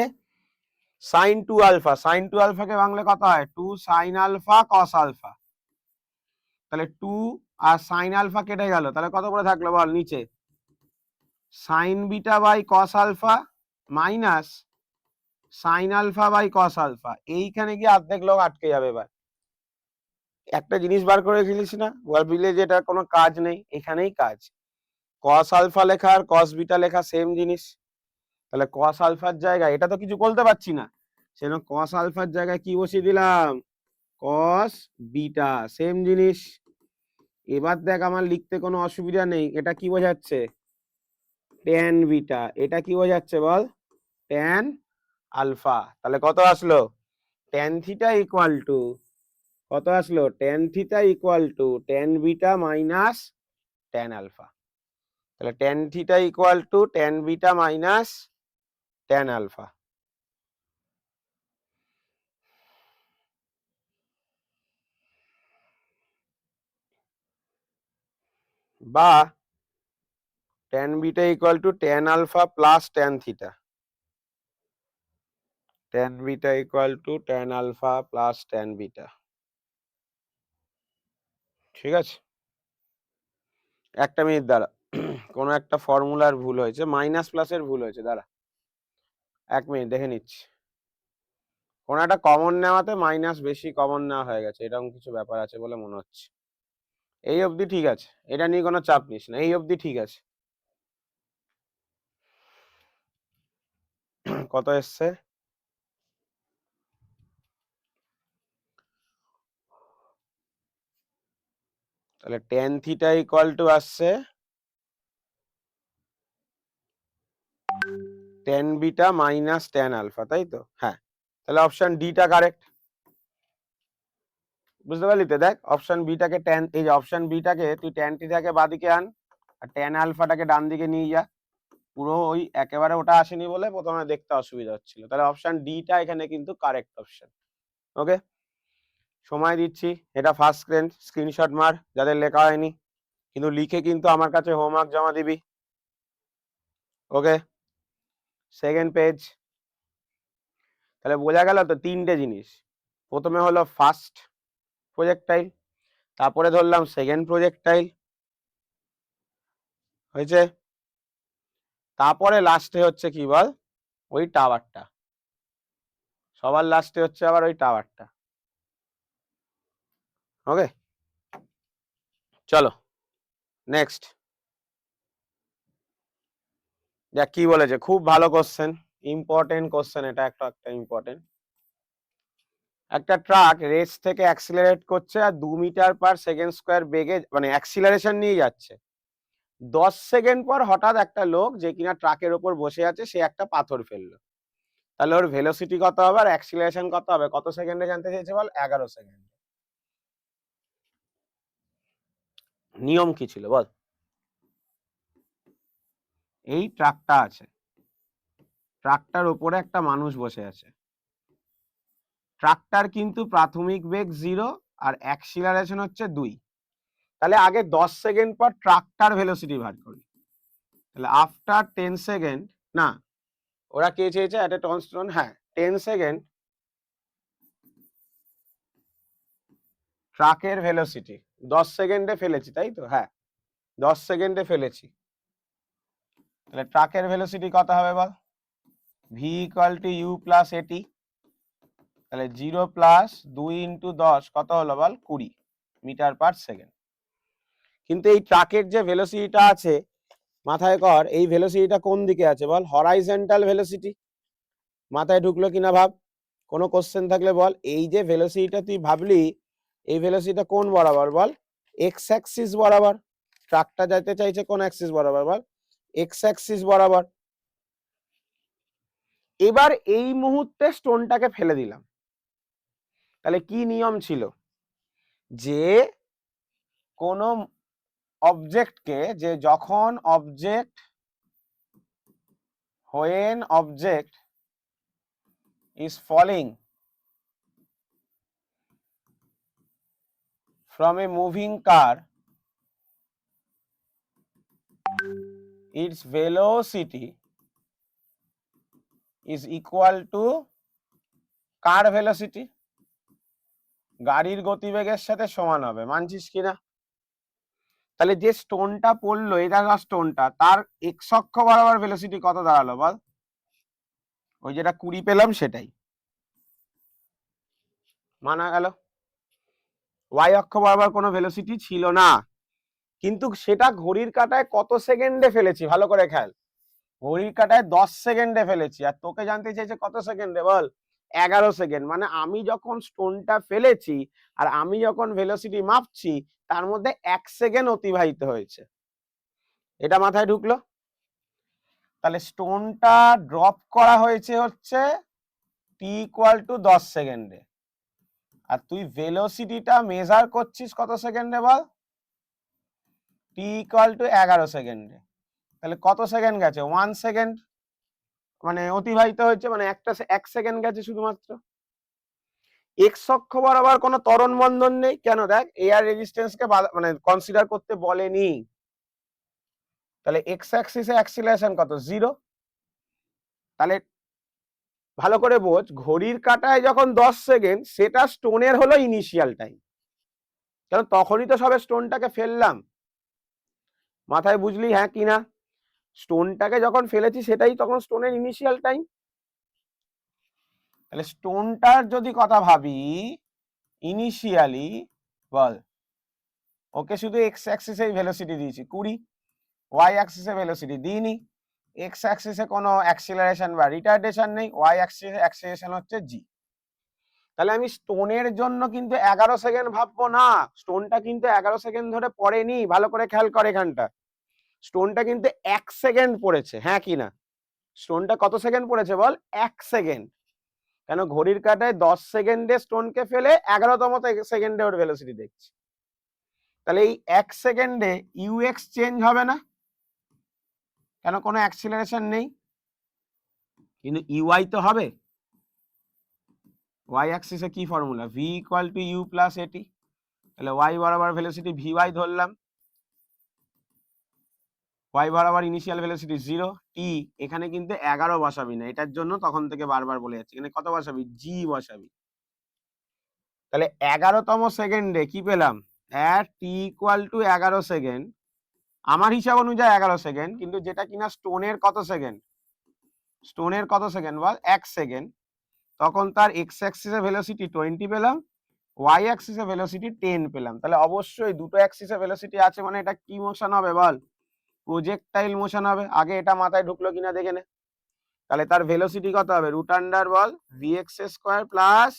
sin 2 আলফা, sin 2 আলফাকে ভাঙলে কত হয় 2 sin আলফা cos আলফা, তাহলে 2 আর sin আলফা কেটে গেল, তাহলে কত করে থাকলো বল নিচে sin beta by cos alpha minus sin alpha by cos alpha. এইখানে গিয়ে অর্ধেক লোক আটকে যাবে। এবার একটা জিনিস বার করে ফেলিস না, ভাবলে যে এটা কোনো কাজ নেই, এখানেই কাজ। cos আলফা লেখা আর cos বিটা লেখা সেম জিনিস, তাহলে cos আলফার জায়গায় এটা তো কিছু বলতে পারছি না, সেজন্য cos আলফার জায়গায় কি বসিয়ে দিলাম cos বিটা, সেম জিনিস। এবার দেখ আমার লিখতে কোনো অসুবিধা নেই, এটা কি বোঝাচ্ছে tan বিটা, এটা কি বোঝাচ্ছে বল tan আলফা। তাহলে কত আসলো tan থিটা ইকুয়াল টু কত আসলো tan theta equal to tan beta minus tan alpha. তাহলে tan theta equal to tan beta minus tan alpha. বা tan beta equal to tan alpha plus tan theta, tan beta equal to tan alpha plus tan beta. ঠিক আছে, একটা minute দাঁড়া, কোনো একটা ফর্মুলার ভুল হয়েছে, মাইনাস প্লাসের ভুল হয়েছে, দাঁড়া 1 মিনিট দেখে নিচ্ছি। কোনো একটা কমন নেওয়াতে মাইনাস বেশি কমন নেওয়া হয়ে গেছে, এরকম কিছু ব্যাপার আছে বলে মনে হচ্ছে। এই অবধি ঠিক আছে, এটা নিয়ে কোনো চাপ নিস না, এই অবধি ঠিক আছে। কত এসছে তাহলে tan থিটা ইকুয়াল টু আসছে tan beta minus tan alpha, তাই তো? হ্যাঁ, তাহলে অপশন ডিটা কারেক্ট, বুঝতে পারলি তো? দেখ অপশন বিটাকে ট্যান, এই যে অপশন বিটাকে তুই ট্যান থিটাকে বাদিকে আন আর ট্যান আলফাটাকে ডান দিকে নিয়ে যা, পুরো ওই একেবারে ওটা আসেনি বলে প্রথমে দেখতে অসুবিধা হচ্ছিল। তাহলে অপশন ডিটা এখানে কিন্তু কারেক্ট অপশন। ওকে, সময় দিচ্ছি, এটা ফার্স্ট স্ক্রিনশট মার যাদের লেখা হয়নি, কিন্তু লিখে কিন্তু আমার কাছে হোমওয়ার্ক জমা দিবি। ওকে, সেকেন্ড পেজ। তাহলে বোঝা গেল তো তিনটে জিনিস, প্রথমে হলো ফার্স্ট প্রজেক্টাইল, তারপরে ধরলাম সেকেন্ড প্রজেক্টাইল, হয়েছে, তারপরে লাস্টে হচ্ছে কি বল ওই টাওয়ারটা, সবার লাস্টে হচ্ছে আবার ওই টাওয়ারটা। ওকে, চলো নেক্সট। দেখ কি বলেছে, খুব ভালো কোশ্চেন, ইম্পর্টেন্ট কোশ্চেন, এটা একটা ইম্পর্টেন্ট। একটা ট্রাক রেস থেকে অ্যাক্সিলারেট করছে আর 2 মিটার পার সেকেন্ড স্কোয়ার বেগে মানে অ্যাক্সিলারেশন নিয়ে যাচ্ছে। 10 সেকেন্ড পর হঠাৎ একটা লোক যে কিনা ট্রাকের ওপর বসে আছে সে একটা পাথর ফেললো, তাহলে ওর ভেলোসিটি কত হবে আর অ্যাক্সিলারেশন কত হবে? কত সেকেন্ডে জানতে চাইছে বল? 11 সেকেন্ড। নিয়ম কি ছিল বল? এই ট্রাকটা আছে, ট্রাকটার উপরে একটা মানুষ বসে আছে, ট্রাকটার কিন্তু প্রাথমিক বেগ 0 আর অ্যাক্সিলারেশন হচ্ছে 2। তাহলে আগে 10 সেকেন্ড পর ট্রাকটার ভেলোসিটি বার করি, তাহলে আফটার 10 সেকেন্ড, না ওরা কে চেয়েছে একটা টনস্টন, হ্যাঁ 10 সেকেন্ড ট্রাকের ভেলোসিটি, 10 সেকেন্ডে ফেলেছি তাই তো? হ্যাঁ 10 সেকেন্ডে ফেলেছি, তাহলে ট্রাকের ভেলোসিটি কত হবে বল? V equal to u plus at, তাহলে 0 প্লাস 2 ইন্টু 10 কত হলো বল? 20 মিটার পার সেকেন্ড। কিন্তু এই ট্রাকের যে ভেলোসিটিটা আছে মাথায় কর, এই ভেলোসিটিটা কোন দিকে আছে বল? Horizontal velocity. মাথায় ঢুকলো কিনা ভাব, কোনো কোশ্চেন থাকলে বল। এই যে ভেলোসিটিটা তুই ভাবলি, এই ভেলোসিটিটা কোন বরাবর বল? এক্স অ্যাক্সিস বরাবর। ট্রাকটা যেতে চাইছে কোন অ্যাক্সিস বরাবর বল? এক্স অ্যাক্সিস বরাবর। এবার এই মুহূর্তে স্টোনটাকে ফেলে দিলাম, তাহলে কি নিয়ম ছিল? যে কোন অবজেক্টকে, যে যখন object when object is falling from a moving car, its velocity is equal to car velocity, গাড়ির গতিবেগের সাথে সমান হবে। মানছিস কিনা? তাহলে যে স্টোনটা পড়লো, এটা স্টোনটা, তার এক্স অক্ষ বরাবর ভেলোসিটি কত দাঁড়ালো বল? ওই যেটা 20 পেলাম সেটাই মানা গেল। ওয়াই অক্ষ বরাবর কোনো ভেলোসিটি ছিল না, কিন্তু সেটা ঘড়ির কাঁটায় কত সেকেন্ডে ফেলেছি ভালো করে খেয়াল। ঘড়ির কাঁটায় 10 সেকেন্ডে ফেলেছি, আর তোকে জানতে চাইছে কত সেকেন্ডে বল? 11 সেকেন্ড। মানে আমি যখন স্টোনটা ফেলেছি আর আমি যখন ভেলোসিটি মাপছি তার মধ্যে 1 সেকেন্ড অতিবাহিত হয়েছে। এটা মাথায় ঢুকলো? তাহলে স্টোনটা ড্রপ করা হয়েছে হচ্ছে টি ইকুয়াল টু 10 সেকেন্ডে, আর তুই ভেলোসিটিটা মেজার করছিস কত সেকেন্ডে বল? টি ইকুয়াল টু 11 সেকেন্ডে। তাহলে কত সেকেন্ড গেছে? 1 সেকেন্ড মানে অতিবাহিত হয়েছে, মানে 1 সেকেন্ড গেছে শুধুমাত্র। এক্স অক্ষ বরাবর কোনো ত্বরণ বন্ধন নেই, কেন? দেখ, এয়ার রেজিস্ট্যান্সকে মানে কনসিডার করতে বলেনি। তাহলে এক্স অ্যাক্সিসে অ্যাক্সিলারেশন কত? 0। তাহলে ভালো করে বোঝ, ঘড়ির কাঁটায় যখন 10 সেকেন্ড, সেটা স্টোনের হলো ইনিশিয়াল টাইম, কারণ তখনই তো সবে স্টোনটাকে ফেললাম। মাথায় বুঝলি হ্যাঁ কি না? স্টোনটাকে যখন ফেলেছি সেটাই তখন স্টোনের ইনিশিয়াল টাইম। তাহলে স্টোনটার যদি কথা ভাবি ইনিশিয়ালি, বল, ওকে শুধু এক্স অ্যাক্সিসে ভেলোসিটি দিয়েছি 20, ওয়াই অ্যাক্সিসে ভেলোসিটি দিইনি। এক্স অ্যাক্সিসে কোনো অ্যাক্সিলারেশন বা রিটার্ডেশন নেই, ওয়াই অ্যাক্সিসে অ্যাক্সিলারেশন হচ্ছে জি। তাহলে আমি স্টোনের জন্য কিন্তু 11 সেকেন্ড ভাববো না, স্টোনটা কিন্তু 11 সেকেন্ড ধরে পড়েনি। ভালো করে খেয়াল করে এখানটা, স্টোনটা কিন্তু 1 সেকেন্ড পড়েছে, হ্যাঁ কি না? স্টোনটা কত সেকেন্ড পড়েছে বল? 1 সেকেন্ড। কেন? ঘড়ির কাঁটায় 10 সেকেন্ডে স্টোনকে ফেলে 11তম সেকেন্ডে ওর ভেলোসিটি দেখছি। তাহলে এই 1 সেকেন্ডে ইউএক্স চেঞ্জ হবে না, কেন? কোনো অ্যাক্সিলারেশন নেই, কিন্তু ইউআই তো হবে। ওয়াই অ্যাক্সিসে কি formula? V equal to u plus at. তাহলে ওয়াই বরাবর ভেলোসিটি ভি ওয়াই ধরলাম, ওয়াই বরাবর ইনিশিয়াল ভেলোসিটি 0, টি এখানে কিন্তু 11 বসাবি না, এটার জন্য তখন থেকে বারবার বলে যাচ্ছি, এখানে কত বসাবি? জি বসাবি। তাহলে 11তম সেকেন্ডে কি পেলাম? টি ইকুয়াল টু 11 সেকেন্ড, আমার হিসাব অনুযায়ী 11 সেকেন্ড, কিন্তু যেটা কিনা স্টোনের কত সেকেন্ড? স্টোনের কত সেকেন্ড বল? 1 সেকেন্ড। তখন তার এক্স অ্যাক্সিসে ভেলোসিটি 20 পেলাম, ওয়াই অ্যাক্সিসে ভেলোসিটি 10 পেলাম। তাহলে অবশ্যই দুটো অ্যাক্সিসে ভেলোসিটি আছে, মানে এটা কি মোশন হবে বল? প্রজেক্টাইল মোশন হবে। আগে এটা মাথায় ঢুকলো কিনা দেখে নে। তাহলে তার ভেলোসিটি কত হবে? রুট আন্ডার বল vx square plus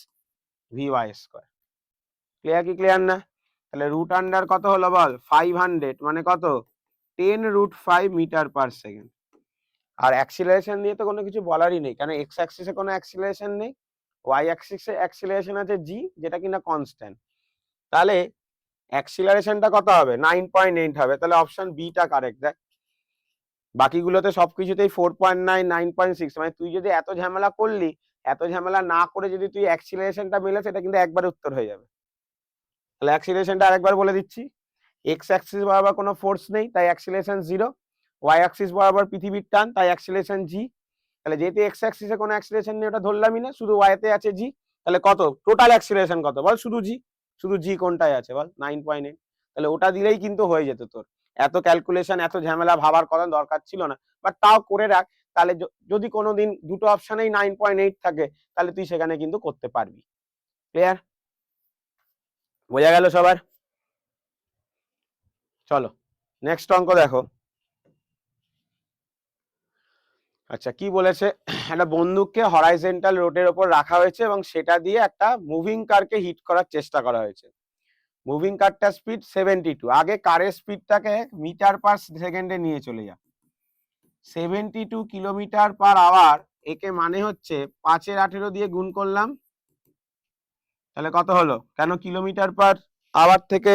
vy square. Clear কি ক্লিয়ার না? তাহলে রুট আন্ডার কত হলো বল? 500, মানে কত? 10√5 মিটার পার সেকেন্ড। আর অ্যাক্সিলারেশন নিয়ে তো কোনো কিছু বলারই নেই, কারণ এক্স অ্যাক্সিসে কোনো অ্যাক্সিলারেশন নেই, ওয়াই অ্যাক্সিসে অ্যাক্সিলারেশন আছে জি, যেটা কিনা কনস্ট্যান্ট। তাহলে অ্যাক্সিলারেশনটা কত হবে? 9.8 হবে। তাহলে অপশন বিটা কারেক্ট। দেখ, বাকিগুলোতে সবকিছুতেই 4.9, 9.6, মানে তুই যদি এত ঝামেলা করলি, এত ঝামেলা না করে যদি তুই অ্যাক্সিলারেশনটা মিলে, সেটা কিন্তু একবারে উত্তর হয়ে যাবে। তাহলে অ্যাক্সিলারেশনটা আরেকবার বলে দিচ্ছি। এক্স অ্যাক্সিস বরাবর কোনো ফোর্স নেই, তাই অ্যাক্সিলারেশন 0। ওয়াই অ্যাক্সিস বরাবর পৃথিবীর টান, তাই অ্যাক্সিলারেশন জি। তাহলে যেহেতু এক্স অ্যাক্সিসে কোনো অ্যাক্সিলারেশন নেই, ওটা ধরলামই না, শুধু ওয়াই তে আছে জি। তাহলে কত টোটাল অ্যাক্সিলারেশন কত বল? শুধু জি। শুধু জি কোনটায় আছে বল? 9.8। তাহলে ওটা দিলেই কিন্তু হয়ে যেত তোর। এত ক্যালকুলেশন, এত ঝামেলা ভাবার কথা দরকার ছিল না, বাট তাও করে রাখ। তাহলে যদি কোনোদিন দুটো অপশনেই 9.8 থাকে, তাহলে তুই সেখানে কিন্তু করতে পারবি। ক্লিয়ার? বোঝা গেল সবার? চলো নেক্সট অঙ্ক দেখো। আচ্ছা, কি বলেছে? একটা বন্দুককে হরাইজন্টাল রোডের ওপর রাখা হয়েছে এবং সেটা দিয়ে একটা মুভিং কারকে হিট করার চেষ্টা করা হয়েছে। মুভিং কারটার স্পিড 72। আগে কারের স্পিডটাকে মিটার পার সেকেন্ডে নিয়ে চলে যা। 72 কিলোমিটার পার আওয়ার, একে মানে হচ্ছে 5-18 দিয়ে গুণ করলাম, তাহলে কত হলো? কেন কিলোমিটার পার আওয়ার থেকে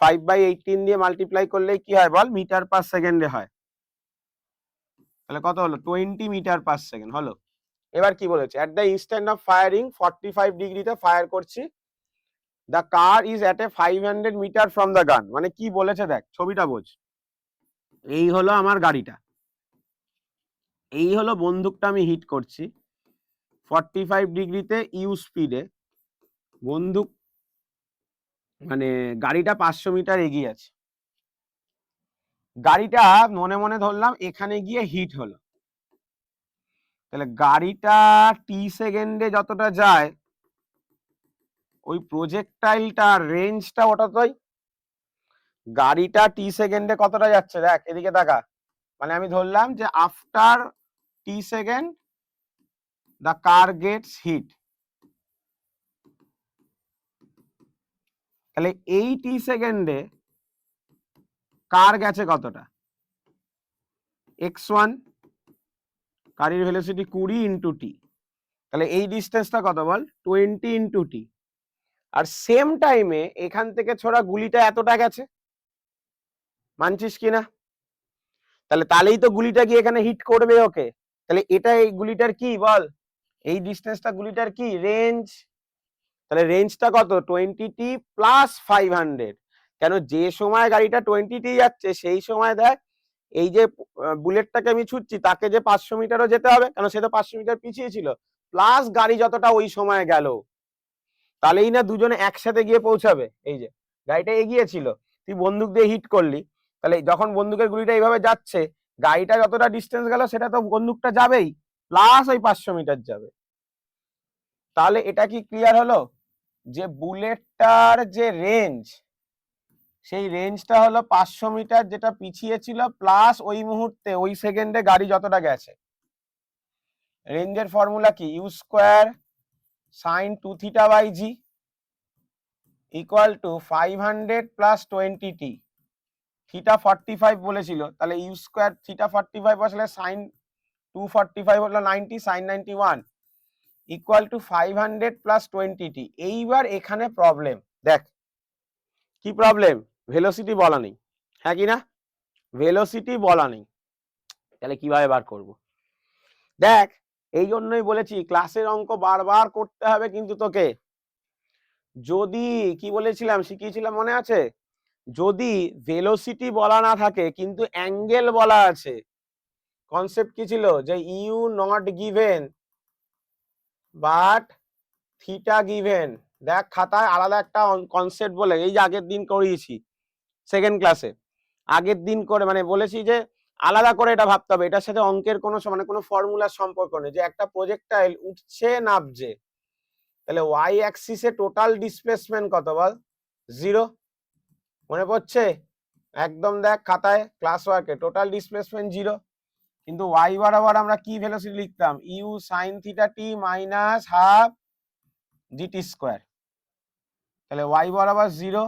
5/18 দিয়ে মাল্টিপ্লাই করলেই কি হয় বল? মিটার পার সেকেন্ডে হয়। তাহলে কত হলো? 20 মিটার পার সেকেন্ড হলো। এবার কি বলেছে? At the instant of firing 45 ডিগ্রিতে ফায়ার করছি, the car is at a 500 metre from the gun. মানে কি বলেছে দেখ, ছবিটা বোঝ। এই হলো আমার গাড়িটা, এই হলো বন্দুকটা আমি হিট করছি 45 ডিগ্রিতে ইউ স্পিডে, বন্দুক মানে গাড়িটা 500 মিটার এগিয়ে আছে, গাড়িটা মনে মনে ধরলাম এখানে গিয়ে হিট হলো, তাহলে গাড়িটা টি সেকেন্ডে যতটা যায় ওই প্রজেক্টাইলটার রেঞ্জটা ওটাতেই, গাড়িটা টি সেকেন্ডে কতটা যাচ্ছে দেখ এদিকে তাকা, মানে আমি ধরলাম যে after t second the car gets hit, তাহলে এই টি সেকেন্ডে কার গেছে কতটা, x1, গাড়ির ভেলোসিটি 20 ইন্টু টি, তাহলে এই ডিস্টেন্সটা কত বল 20 ইন্টু টি, আর সেম টাইমে এখান থেকে ছোড়া গুলিটা এতটা গেছে, মানছিস কিনা, তাহলেই তো গুলিটা গিয়ে এখানে হিট করবে ওকে, তাহলে এটা এই গুলিটার কি বল, এই ডিস্টেন্সটা গুলিটার কি রেঞ্জ, তাহলে রেঞ্জটা কত 20t প্লাস 500, কেন যে সময় গাড়িটা 20t যাচ্ছে সেই সময় দেখ এই যে বুলেটটাকে আমি ছুটছি তাকে যে 500 মিটারও যেতে হবে, কেন সে তো 500 মিটার পিছিয়ে ছিল, প্লাস গাড়ি যতটা ওই সময় গেল, তাহলেই না দুজনে একসাথে গিয়ে পৌঁছাবে, এই যে গাড়িটা এগিয়ে ছিল তুই বন্দুক দিয়ে হিট করলি, তাহলে যখন বন্দুকের গুলিটা এইভাবে যাচ্ছে গাড়িটা যতটা ডিস্টেন্স গেল সেটা তো বন্দুকটা যাবেই, প্লাস ওই 500 মিটার যাবে, তাহলে এটা কি ক্লিয়ার হলো যে বুলেটটার যে রেঞ্জ সেই রেঞ্জটা হলো 500 মিটার যেটা পিছিয়ে ছিল প্লাস ওই মুহূর্তে ওই সেকেন্ডে গাড়ি যতটা গেছে, রেঞ্জের ফর্মুলা কি u square sine 2 theta by g equal to 500 plus 20t, theta 45 বলেছিল, তাহলে ইউ স্কোয়ার থিটা 45 আসলে সাইন 245 হলো 90 sign 91 equal to 500 plus 20t। এইবার এখানে প্রবলেম দেখ কি প্রবলেম, ভেলোসিটি বলা নেই, হ্যাঁ কি না, ভেলোসিটি বলা নেই, তাহলে কিভাবে বার করব, দেখ এই জন্যই বলেছি ক্লাসের অঙ্ক বারবার করতে হবে কিন্তু তোকে, যদি কি বলেছিলাম শিখিয়েছিলাম মনে আছে, যদি ভেলোসিটি বলা না থাকে কিন্তু অ্যাঙ্গেল বলা আছে, কনসেপ্ট কি ছিল যে u not given but theta given, দেখ খাতায় আলাদা একটা কনসেপ্ট বলে, এই যে আগের দিন করিয়েছি সেকেন্ড ক্লাসে, আগের দিন করে মানে বলেছি যে আলাদা করে এটা ভাবতে হবে, এটার সাথে অঙ্কের কোনো মানে কোনো ফর্মুলার সম্পর্ক নেই, যে একটা প্রজেক্টাইল উঠছে নামছে, তাহলে ওয়াই অ্যাক্সিসে টোটাল ডিসপ্লেসমেন্ট কত বল 0, মনে পড়ছে একদম দেখ খাতায় ক্লাস ওয়ার্কে টোটাল ডিসপ্লেসমেন্ট 0, কিন্তু ওয়াই বরাবর আমরা কি ভেলোসিটি লিখতাম u sine theta t minus half g t square, তাহলে ওয়াই বরাবর 0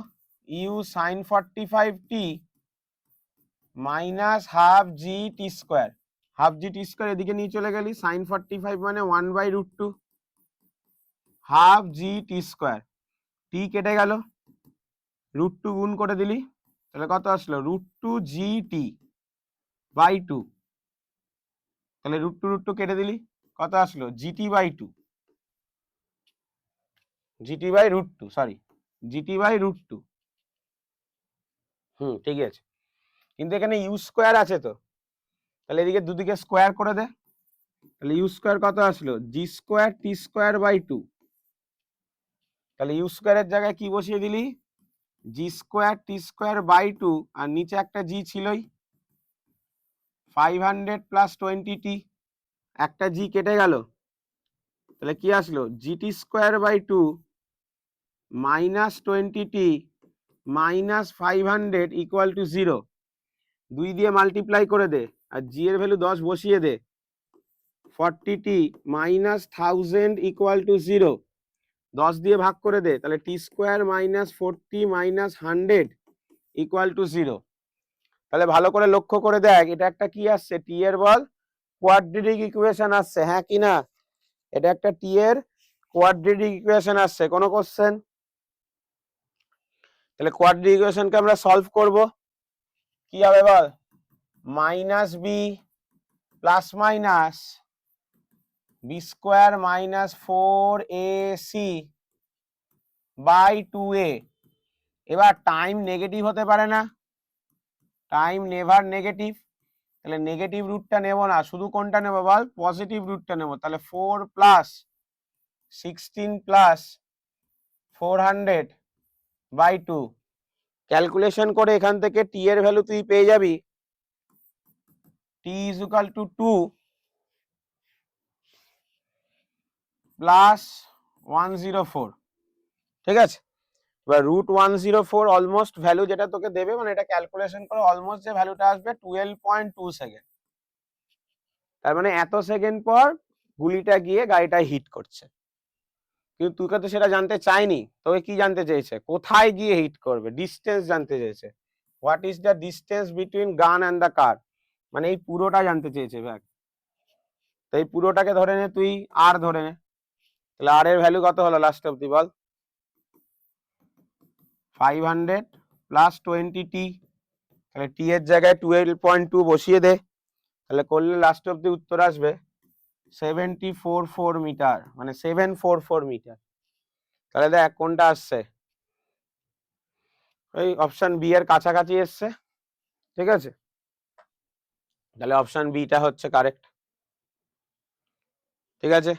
u sine 45t minus half g t square, half g t square এদিকে নিয়ে চলে গেলি, সাইন 45 মানে 1/√2 হাফ জি টি স্কোয়ার, টি কেটে গেল √2 গুণ করে দিলি, তাহলে কত আসলো √2 জি টি বাই 2, তাহলে √2 কেটে দিলি কত আসলো g t by 2, g t by √2 sorry g t by √2, ঠিক আছে, কিন্তু এখানে ইউ স্কোয়ার আছে তো, তাহলে এদিকে দুদিকে স্কোয়ার করে দে, তাহলে ইউ স্কোয়ার কত আসলো G square T square by 2, তাহলে ইউ স্কোয়ারের জায়গায় কি বসিয়ে দিলি G square T square by 2, আর নিচে একটা জি ছিলই 500 প্লাস 20t, একটা জি কেটে গেল, তাহলে কি আসলো g t square by 2 minus 20t minus 500 equal to 0, 2 দিয়ে মাল্টিপ্লাই করে দে আর জি এর ভ্যালু 10 বসিয়ে দে, 40t মাইনাস 1000 ইকুয়াল টু 0, 10 দিয়ে ভাগ করে দে, তাহলে t square minus 40 minus 100 equal to 0, তাহলে ভালো করে লক্ষ্য করে দেখ এটা একটা কি আসছে টি এর বল কোয়াড্রেটিক ইকুয়েশন আসছে, হ্যাঁ কি না, এটা একটা টি এর কোয়াড্রেটিক ইকুয়েশন আসছে, কোন কোশ্চেন, তাহলে কোয়াড্রেটিক ইকুয়েশনকে আমরা সলভ করব, কি হবে বল minus b plus minus b square minus 4ac by 2a, এবার টাইম নেগেটিভ হতে পারে না, টাইম নেভার নেগেটিভ, তাহলে নেগেটিভ রুটটা নেব না, শুধু কোনটা নেব বল, পজিটিভ রুটটা নেব। তাহলে 4 প্লাস 16 প্লাস 400/2 ক্যালকুলেশন করে এখান থেকে টি এর ভ্যালু তুই পেয়ে যাবি t is equal to 2 plus 104। ঠিক আছে, এবার √104 অলমোস্ট ভ্যালু যেটা তোকে দেবে, মানে এটা ক্যালকুলেশন করে অলমোস্ট যে ভ্যালুটা আসবে 12.2 সেকেন্ড। তার মানে এত সেকেন্ড পর গুলিটা গিয়ে গাড়িটা হিট করছে। কিন্তু তুই তো সেটা জানতে চাইনি, তোকে কি জানতে চেয়েছে, কোথায় গিয়ে হিট করবে, ডিস্টেন্স জানতে চেয়েছে। What is the distance between গান অ্যান্ড দ্য কার, মানে এই পুরোটা জানতে চেয়েছে ভাই। তো এই পুরোটাকে ধরে নে, তুই আর ধরে নে। তাহলে আর এর ভ্যালু কত হলো লাস্ট অব্দি বল, 500 প্লাস 20t। তাহলে টি এর জায়গায় 12.2 বসিয়ে দে, তাহলে করলে লাস্ট অব্দি উত্তর আসবে 744 মিটার, মানে 744 মিটার। তাহলে দেখ কোনটা আসছে, ওই অপশন বি এর কাছাকাছি এসছে। ঠিক আছে, তাহলে অপশন বিটা হচ্ছে কারেক্ট। ঠিক আছে,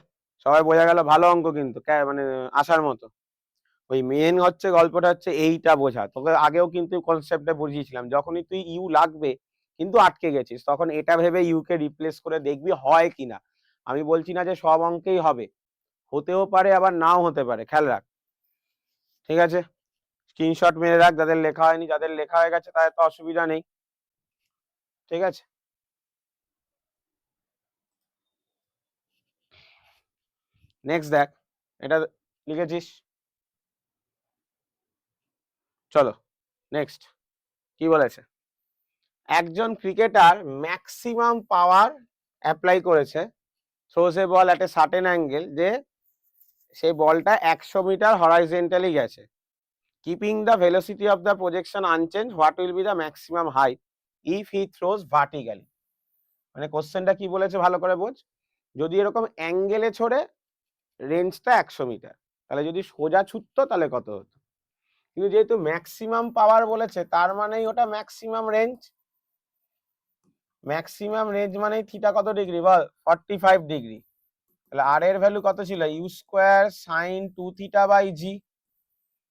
সবাই বোঝা গেল, ভালো অঙ্ক কিন্তু মানে আসার মতো। ওই মেন হচ্ছে গল্পটা হচ্ছে এইটা বোঝা, তোকে আগেও কিন্তু কনসেপ্টে বুঝিয়েছিলাম, যখনই তুই ইউ লাগবে কিন্তু আটকে গেছিস, তখন এটা ভেবে ইউ কে রিপ্লেস করে দেখবি হয় কিনা। আমি বলছি না যে সব অঙ্কেই হবে, হতেও পারে আবার নাও হতে পারে, খেয়াল রাখ। ঠিক আছে, স্ক্রিনশট মেরে রাখ, যাদের লেখা হয়নি, যাদের লেখা হয়ে গেছে তাদের তো অসুবিধা নেই। ঠিক আছে, নেক্সট দেখ, এটা লিখেছিস, চলো নেক্সট কি বলেছে। একজন ক্রিকেটার ম্যাক্সিমাম পাওয়ার অ্যাপ্লাই করেছে, throws A ball at a certain angle, যে সেই বলটা 100 মিটার হরাইজেন্টালি গেছে। Keeping the velocity of the projection unchange, what will be the maximum height if he throws vertically. মানে কোশ্চেনটা কি বলেছে ভালো করে বোঝ, যদি এরকম অ্যাঙ্গেলে ছোড়ে রেঞ্জটা 100 মিটার, তাহলে যদি সোজা ছুটতো তাহলে কত হতো। কিন্তু যেহেতু ম্যাক্সিমাম পাওয়ার বলেছে, তার মানেই ওটা ম্যাক্সিমাম রেঞ্জ। ম্যাক্সিমাম রেঞ্জ মানেই থিটা কত ডিগ্রি বল, 45 ডিগ্রি। তাহলে আর এর ভ্যালু কত ছিল, u square sine 2 theta by g.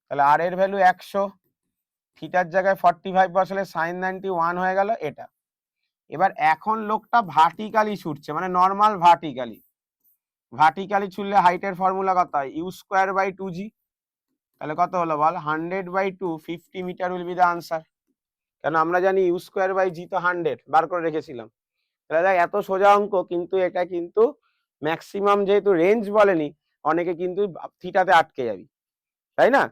তাহলে আর এর ভ্যালু 100, থিটার জায়গায় 45 বসালে সাইন 91 হয়ে গেল এটা। এবার এখন লোকটা ভার্টিক্যালি ছুটছে, মানে নর্মাল ভার্টিক্যালি। ভার্টিক্যালি ছুটলে হাইটের ফর্মুলা কত হয়, ইউ স্কোয়ার বাই 2g। তাহলে কত হলো বল, 100/2, 50 metre will be the answer. কেন আমরা জানি ইউ স্কোয়ার বাই জি তো 100 বার করে রেখেছিলাম। তাহলে দেখ এত সোজা অঙ্ক, কিন্তু এটা কিন্তু ম্যাক্সিমাম যেহেতু রেঞ্জ বলেনি, অনেকে কিন্তু থিটাতে আটকে যাবি, তাই না,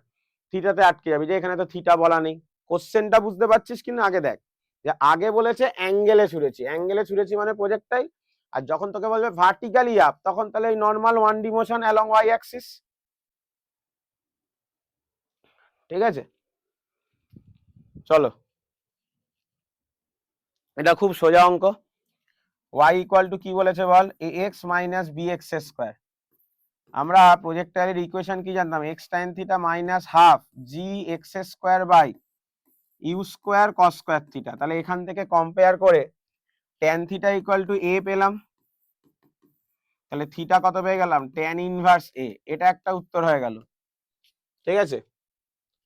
থিটাতে আটকে যাবি, যে এখানে তো থিটা বলা নেই। কোশ্চেনটা বুঝতে পারছিস কিন্তু আগে দেখ, যে আগে বলেছে অ্যাঙ্গেলে ছুড়েছি, অ্যাঙ্গেলে ছুড়েছি মানে প্রজেক্টাইল। আর যখন তোকে বলবে ভার্টিক্যালি আপ, তখন তাহলে এই normal 1D motion along y axis. ঠিক আছে, চলো, এটা খুব সোজা অঙ্ক। y ইকুয়াল টু কি বলেছে বল, ax মাইনাস bx স্কোয়ার। আমরা প্রজেক্টাইলের ইকুয়েশন কি জানতাম, x sin theta minus half g x square by u square cos square theta. তাহলে এখান থেকে কম্পেয়ার করে tan theta equal to a পেলাম, তাহলে থিটা কত পেয়ে গেলাম, tan ইনভার্স a। এটা একটা উত্তর হয়ে গেল। ঠিক আছে,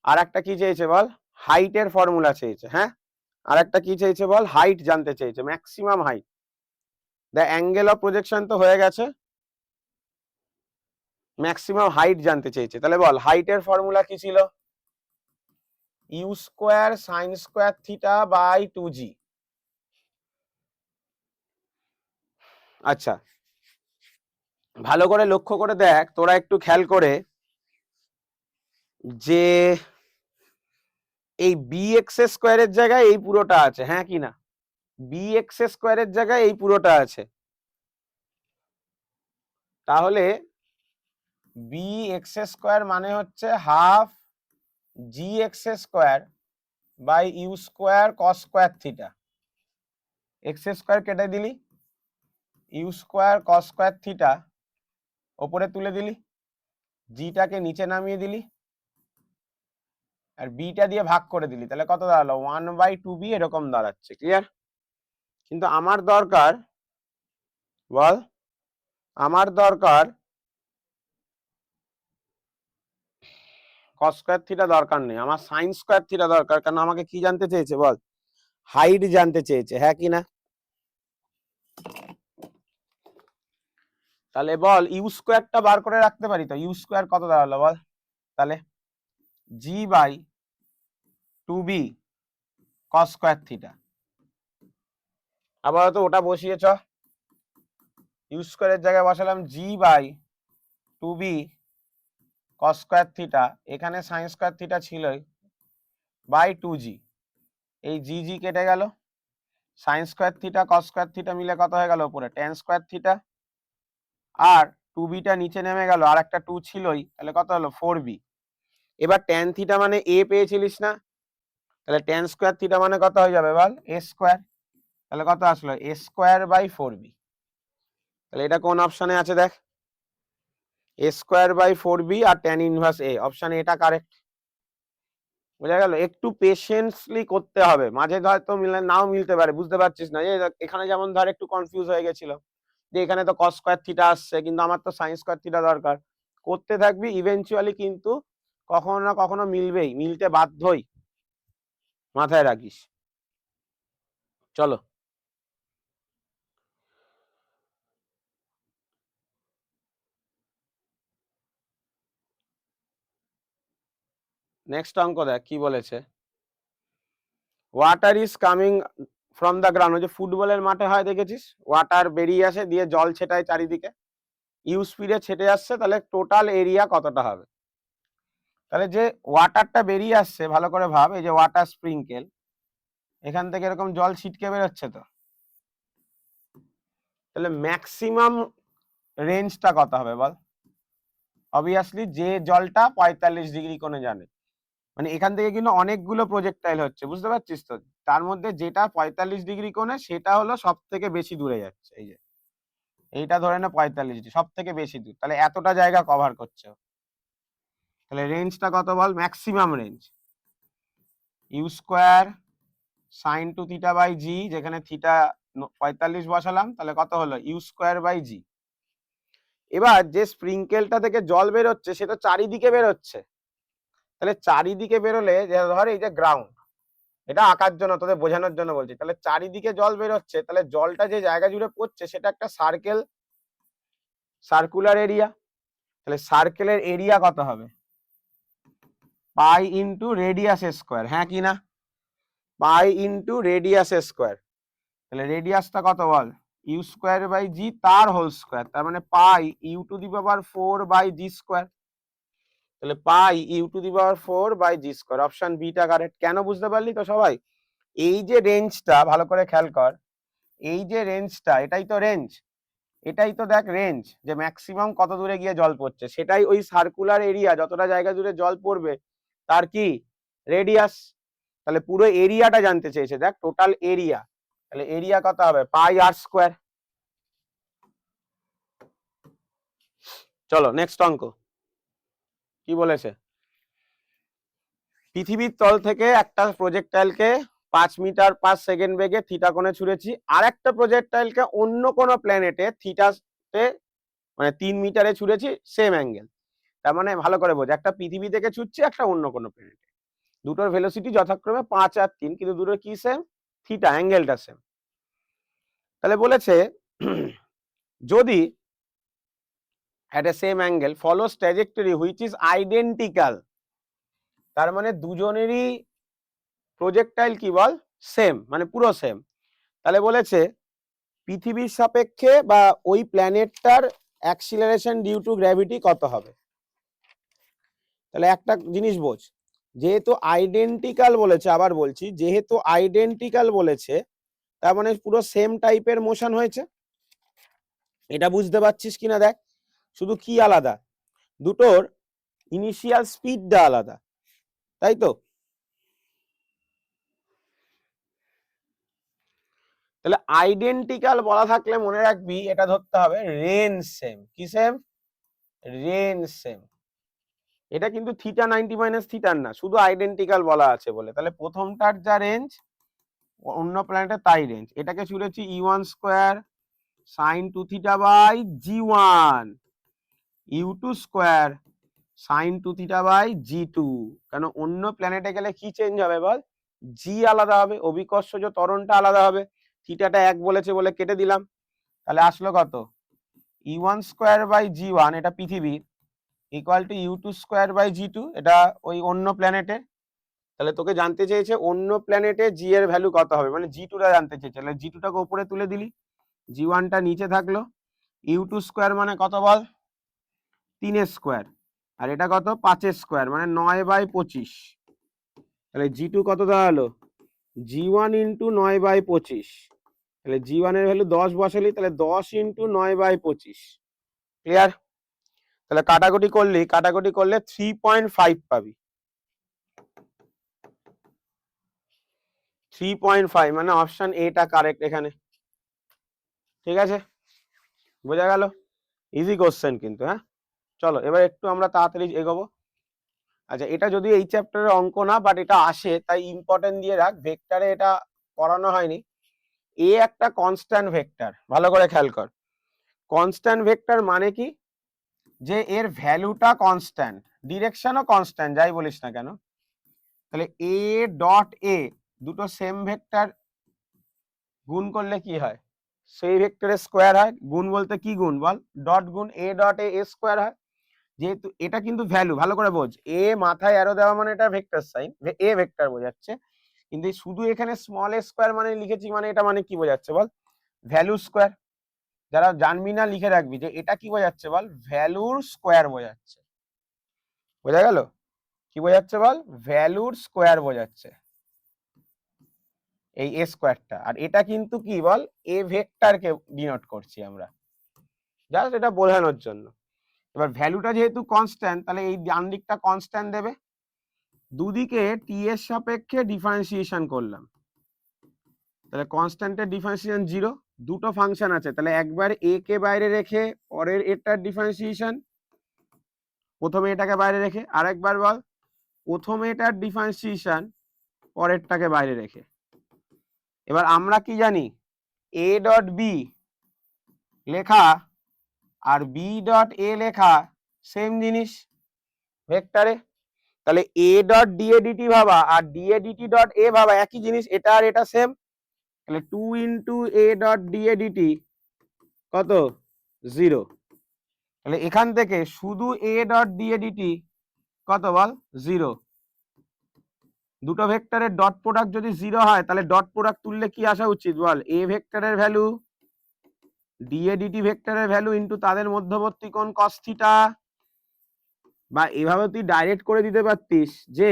আর একটা কি চেয়েছে বল, হাইটের ফর্মুলা চেয়েছে। হ্যাঁ, আর একটা কি চেয়েছে বল, হাইট জানতে চেয়েছে, maximum height. The angle of projection তো হয়ে গেছে, ম্যাক্সিমাম হাইট জানতে চেয়েছে। তাহলে বল হাইটের ফর্মুলা কি ছিল, u square sine square theta by 2g। আচ্ছা, ভালো করে লক্ষ্য করে দেখ, তোরা একটু খেয়াল করে, যে এই বি এক্স স্কোয়ারের জায়গায় এই পুরোটা আছে, হ্যাঁ কি না, বি এক্স স্কোয়ারের জায়গায় এই পুরোটা আছে। তাহলে বি এক্স স্কোয়ার মানে হচ্ছে half g x square by u square cos square theta. X square কেটে দিলি, u square cos square theta ওপরে তুলে দিলি, জিটাকে নিচে নামিয়ে দিলি, আর বিটা দিয়ে ভাগ করে দিলি, তাহলে কত দাঁড়ালো, 1/2b এরকম দাঁড়াচ্ছে। ক্লিয়ার? কিন্তু আমার দরকার, বল, আমার দরকার কস স্কয়ার থিটা দরকার নেই, আমার সাইন স্কয়ার থিটা দরকার। কারণ আমাকে কি জানতে চেয়েছে বল, হাইট জানতে চেয়েছে, হ্যাঁ কি না? তাহলে বল ইউ স্কয়ারটা বার করে রাখতে পারি তো, ইউ স্কয়ার কত দাঁড়ালো বল, তাহলে g by 2b cos square theta. আবার তো ওটা বসিয়েছ, ইউ স্কয়ারের জায়গায় বসালাম g by 2b cos square theta, এখানে সাইন স্কয়ার থিটা ছিলই, বাই 2g, এই জি জি কেটে গেল, sine square theta cos square theta মিলে কত হয়ে গেল উপরে, টেন স্কয়ার থিটা, আর 2bটা নিচে নেমে গেল, আর একটা 2 ছিলই, তাহলে কত হলো 4b। এবার ট্যান থিটা মানে এ পেয়েছিলিস না, তাহলে টেন স্কয়ার থিটা মানে কত হয়ে যাবে বল, এ স্কয়ার, তাহলে কত আসলো এ স্কয়ার বাই 4b। তাহলে এটা কোন অপশনে আছে দেখ, এ স্কয়ার বাই 4b আর ট্যান ইনভার্স এ, অপশন এটা কারেক্ট। বোঝা গেল? একটু পেশেন্সলি করতে হবে, মাঝে হয়তো নাও মিলতে পারে, বুঝতে পারছিস না, যে এখানে যেমন ধর একটু কনফিউজ হয়ে গেছিল যে এখানে তো কস স্কয়ার থিটা আসছে কিন্তু আমার তো সাইন স্কয়ার থিটা দরকার। করতে থাকবি, ইভেনচুয়ালি কিন্তু কখনো না কখনো মিলবেই, মিলতে বাধ্যই, মাথায় রাখিস। চলো নেক্সট অঙ্ক দেখ কি বলেছে, water is coming from the ground, ওই যে ফুটবলের মাঠে হয় দেখেছিস, ওয়াটার বেরিয়ে আসে দিয়ে জল ছেটায় চারিদিকে, ইউ স্পিডে ছেটে আসছে, তাহলে টোটাল এরিয়া কতটা হবে? তাহলে যে ওয়াটারটা বেরিয়ে আসছে, ভালো করে ভাব, এই যে ওয়াটার স্প্রিঙ্কেল, এখান থেকে এরকম জল ছিটকে বেরোচ্ছে তো, তাহলে ম্যাক্সিমাম রেঞ্জটা কত হবে বল? অবভিয়াসলি যে জলটা 45 ডিগ্রি কোণে জানে, মানে এখান থেকে কিন্তু অনেকগুলো প্রজেক্টাইল হচ্ছে, বুঝতে পারছিস তো, তার মধ্যে যেটা 45 ডিগ্রি কোণে সেটা হলো সব থেকে বেশি দূরে যাচ্ছে, এই যে এইটা ধরে না 45 ডিগ্রি, সব থেকে বেশি দূর, তাহলে এতটা জায়গা কভার করছে, তাহলে রেঞ্জটা কত বল, maximum range u square sine two theta by g, যেখানে থিটা 45 বসালাম, তাহলে কত হলো ইউ স্কোয়ার বাই জি। এবার যে স্প্রিঙ্কেলটা থেকে জল বেরোচ্ছে সেটা চারিদিকে বেরোচ্ছে, তাহলে চারিদিকে বেরোলে, ধর এই যে গ্রাউন্ড, এটা আঁকার জন্য তোদের বোঝানোর জন্য বলছি, তাহলে চারিদিকে জল বেরোচ্ছে, তাহলে জলটা যে জায়গা জুড়ে পড়ছে সেটা একটা সার্কেল, সার্কুলার এরিয়া, তাহলে সার্কেলের এরিয়া কত হবে, পাই ইন্টু রেডিয়াস স্কোয়ার, হ্যাঁ কি না, পাই ইন্টু রেডিয়াস স্কোয়ার, তাহলে রেডিয়াসটা কত বল, ইউ স্কোয়ার বাই জি তার হোল স্কোয়ার, তার মানে pi u to the power 4 by g square, তাহলে pi u to the power 4 by g square, option beta correct. কেন বুঝতে পারলি তো সবাই? এই যে রেঞ্জটা ভালো করে খেয়াল কর, এই যে রেঞ্জটা, এটাই তো রেঞ্জ, এটাই তো দেখ রেঞ্জ, যে ম্যাক্সিমাম কত দূরে গিয়ে জল পড়ছে, সেটাই ওই সার্কুলার এরিয়া, যতটা জায়গা জুড়ে জল পড়বে তার কি রেডিয়াস, তাহলে পুরো এরিয়াটা জানতে চেয়েছে, দেখ টোটাল এরিয়া, তাহলে এরিয়া কত হবে, পাই আর স্কোয়ার। চলো নেক্সট অঙ্ক কি বলেছে, পৃথিবীর তল থেকে একটা প্রজেক্টাইলকে 5 মিটার/সেকেন্ড বেগে থিটা কোণে ছুঁড়েছি, আর একটা প্রজেক্টাইলকে অন্য কোনো প্ল্যানেটে থিটাতে মানে 3 মিটারে ছুঁড়েছি, সেম অ্যাঙ্গেল, তার মানে ভালো করে বোঝ, একটা পৃথিবী থেকে ছুটছে, একটা অন্য কোনো প্ল্যানেটে, দুটোর ভেলোসিটি যথাক্রমে 5 আর 3, কিন্তু দুটোর কি সেম, থিটা অ্যাঙ্গেলটা সেম। তাহলে বলেছে যদি at a same angle follows trajectory which is identical, তার মানে দুজনেরই প্রজেক্টাইল কি বল, সেম, মানে পুরো সেম, তাহলে বলেছে পৃথিবীর সাপেক্ষে বা ওই প্ল্যানেটটার অ্যাক্সিলারেশন ডিউ টু গ্র্যাভিটি কত হবে। তাহলে একটা জিনিস বোঝ, যেহেতু আইডেন্টিক্যাল বলেছে, আবার বলছি যেহেতু আইডেন্টিক্যাল বলেছে, তার মানে পুরো সেম টাইপের মোশন হয়েছে, এটা বুঝতে পারছিস কিনা দেখ, শুধু কি আলাদা, দুটোর ইনিশিয়াল স্পিডটা আলাদা, তাই তো। তাহলে আইডেন্টিক্যাল বলা থাকলে মনে রাখবি এটা ধরতে হবে রেঞ্জ সেম, কি সেম, রেঞ্জ সেম, এটা কিন্তু থিটা 90 মাইনাস থিটার না, শুধু আইডেন্টিক্যাল বলা আছে বলে, তাহলে প্রথমটার যা রেঞ্জ অন্য প্ল্যানেটে তাই রেঞ্জ। এটাকে ছুড়েছি E1 square sine 2 theta by G1, U2 square sine 2 theta by G2। কেন অন্য প্ল্যানেটে গেলে কি চেঞ্জ হবে বল, জি আলাদা হবে, অভিকর্ষজ ত্বরণটা আলাদা হবে। থিটাটা 1 বলেছে বলে কেটে দিলাম, তাহলে আসলো কত, E1 স্কোয়ার বাই G1 এটা পৃথিবীর equal to U2 square by G2 এটা ওই অন্য প্ল্যানেটে। তাহলে তোকে জানতে চেয়েছে অন্য প্ল্যানেটে জি এর ভ্যালু কত হবে, মানে G2 টা জানতে চেয়েছে। তাহলে G2 টাকে উপরে তুলে দিলি, G1 টা নিচে থাকলো। U2 স্কোয়ার মানে কত বল, 3 স্কোয়ার, আর এটা কত 5 স্কোয়ার মানে 9/25। তাহলে G2 কত দাঁড়ালো, G1 ইন্টু 9/25। তাহলে G1 এর ভ্যালু 10 বসালি, তাহলে 10 ইন্টু 9/25। ক্লিয়ার? তাহলে কাটাকুটি করলে 3.5 পাবি। 3.5 মানে অপশন এটা কারেক্ট এখানে। ঠিক আছে, বোঝা গেল? ইজি কোশ্চেন কিন্তু। হ্যাঁ, চলো এবার একটু আমরা তাড়াতাড়ি এগোবো। আচ্ছা, এটা যদিও এই চ্যাপ্টারের অঙ্ক না, বাট এটা আসে তাই ইম্পর্টেন্ট দিয়ে রাখ। ভেক্টরে এটা করানো হয়নি। এ একটা কনস্ট্যান্ট ভেক্টর, ভালো করে খেয়াল কর। কনস্ট্যান্ট ভেক্টর মানে কি, যে এর ভ্যালুটা কনস্ট্যান্ট, ডিরেকশনও কনস্ট্যান্ট, যাই বলিস না কেন। তাহলে এ ডট এ দুটো সেম ভেক্টর গুণ করলে কি হয়, সেই ভেক্টরের স্কোয়ার হয়। গুণ বলতে কি গুণ বল, ডট গুণ, এ ডট এ স্কোয়ার হয়। যেহেতু এটা কিন্তু ভ্যালু, ভালো করে বোঝ, এ মাথায় অ্যারো দেওয়া মানে এটা ভেক্টর সাইন, এ ভেক্টর বোঝাচ্ছে। কিন্তু শুধু এখানে স্মল এ স্কোয়ার মানে লিখেছি, মানে এটা মানে কি বোঝাচ্ছে বল, ভ্যালু স্কোয়ার। যারা জানবি না লিখে রাখবি যে এটা কি বোঝাচ্ছে বল, ভ্যালুর স্কোয়ার বোঝাচ্ছে। বোঝা গেল? কি বোঝাচ্ছে বল, ভ্যালুর স্কোয়ার বোঝাচ্ছে এই এ স্কোয়ারটা। আর এটা কিন্তু কি বল, এ ভেক্টরকে ডিনোট করছি আমরা, জাস্ট এটা বোঝানোর জন্য। এবার ভ্যালুটা যেহেতু কনস্ট্যান্ট, তাহলে এই ডান দিকটা কনস্ট্যান্ট দেবে। দুদিকে টি এর সাপেক্ষে ডিফারেন্সিয়েশন করলাম, তাহলে কনস্ট্যান্টের ডিফারেন্সিয়েশন 0। দুটো ফাংশন আছে, তাহলে একবার এ কে বাইরে রেখে পরের এটার ডিফারেন্সিয়েশন, প্রথমে এটাকে বাইরে রেখে, আরেকবার বল প্রথমে এটার ডিফারেন্সিয়েশন পরেরটাকে বাইরে রেখে। এবার আমরা কি জানি, এ ডট বি লেখা আর বি ডট এ লেখা সেম জিনিস ভেক্টরে। তাহলে এ ডট ডিএ ডিটি ভাবা আর ডিএ ডিটি ডট এ ভাবা, একই জিনিস, এটা আর এটা সেম। তাহলে 2 into a dot d a d t কত, 0। তাহলে এখান থেকে শুধু এ ডট ডিএ ডিটি কত বল, 0। দুটো ভেক্টরের ডট প্রোডাক্ট যদি 0 হয়, তাহলে ডট প্রোডাক্ট তুললে কি আসা উচিত বল, এ ভেক্টরের ভ্যালু ডিএ ডিটি ভেক্টরের ভ্যালু ইন্টু তাদের মধ্যবর্তী কোণ কস থিটা। বা এভাবে তুই ডাইরেক্ট করে দিতে পারতিস যে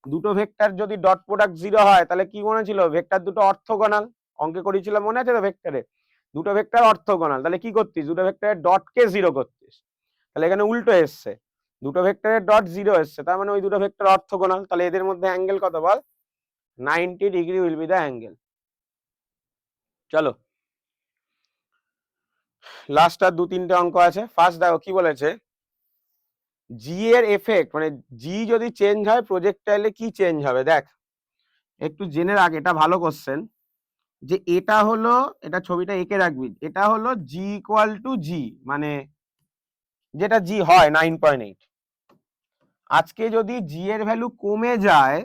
দুটো ভেক্টর যদি ডট প্রোডাক্ট 0 হয়, তাহলে কি মনে ছিল, ভেক্টর দুটো অর্থগোনাল। অঙ্কে করেছিলাম মনে আছে তো, ভেক্টরে দুটো ভেক্টর অর্থগোনাল, তাহলে কি করতিস, দুটো ভেক্টরের ডটকে 0 করতিস। তাহলে এখানে উল্টো এসছে, দুটো ভেক্টরের ডট 0 এসছে, তার মানে ওই দুটো ভেক্টর অর্থগোনাল। তাহলে এদের মধ্যে অ্যাঙ্গেল কত বল, 90 degree will be the angle. চলো লাস্ট আর 2-3টে অঙ্ক আছে। ফার্স্ট দেখো কি বলেছে, জি এর এফেক্ট, মানে জি যদি চেঞ্জ হয় প্রজেক্টাইলে কি চেঞ্জ হবে। দেখ একটু জেনে রাখ, এটা ভালো কোশ্চেন। যে এটা হলো, এটা ছবিটা এঁকে রাখবি, এটা হলো জি ইকুয়াল টু জি, মানে যেটা জি হয় 9.8। আজকে যদি জি এর ভ্যালু কমে যায়,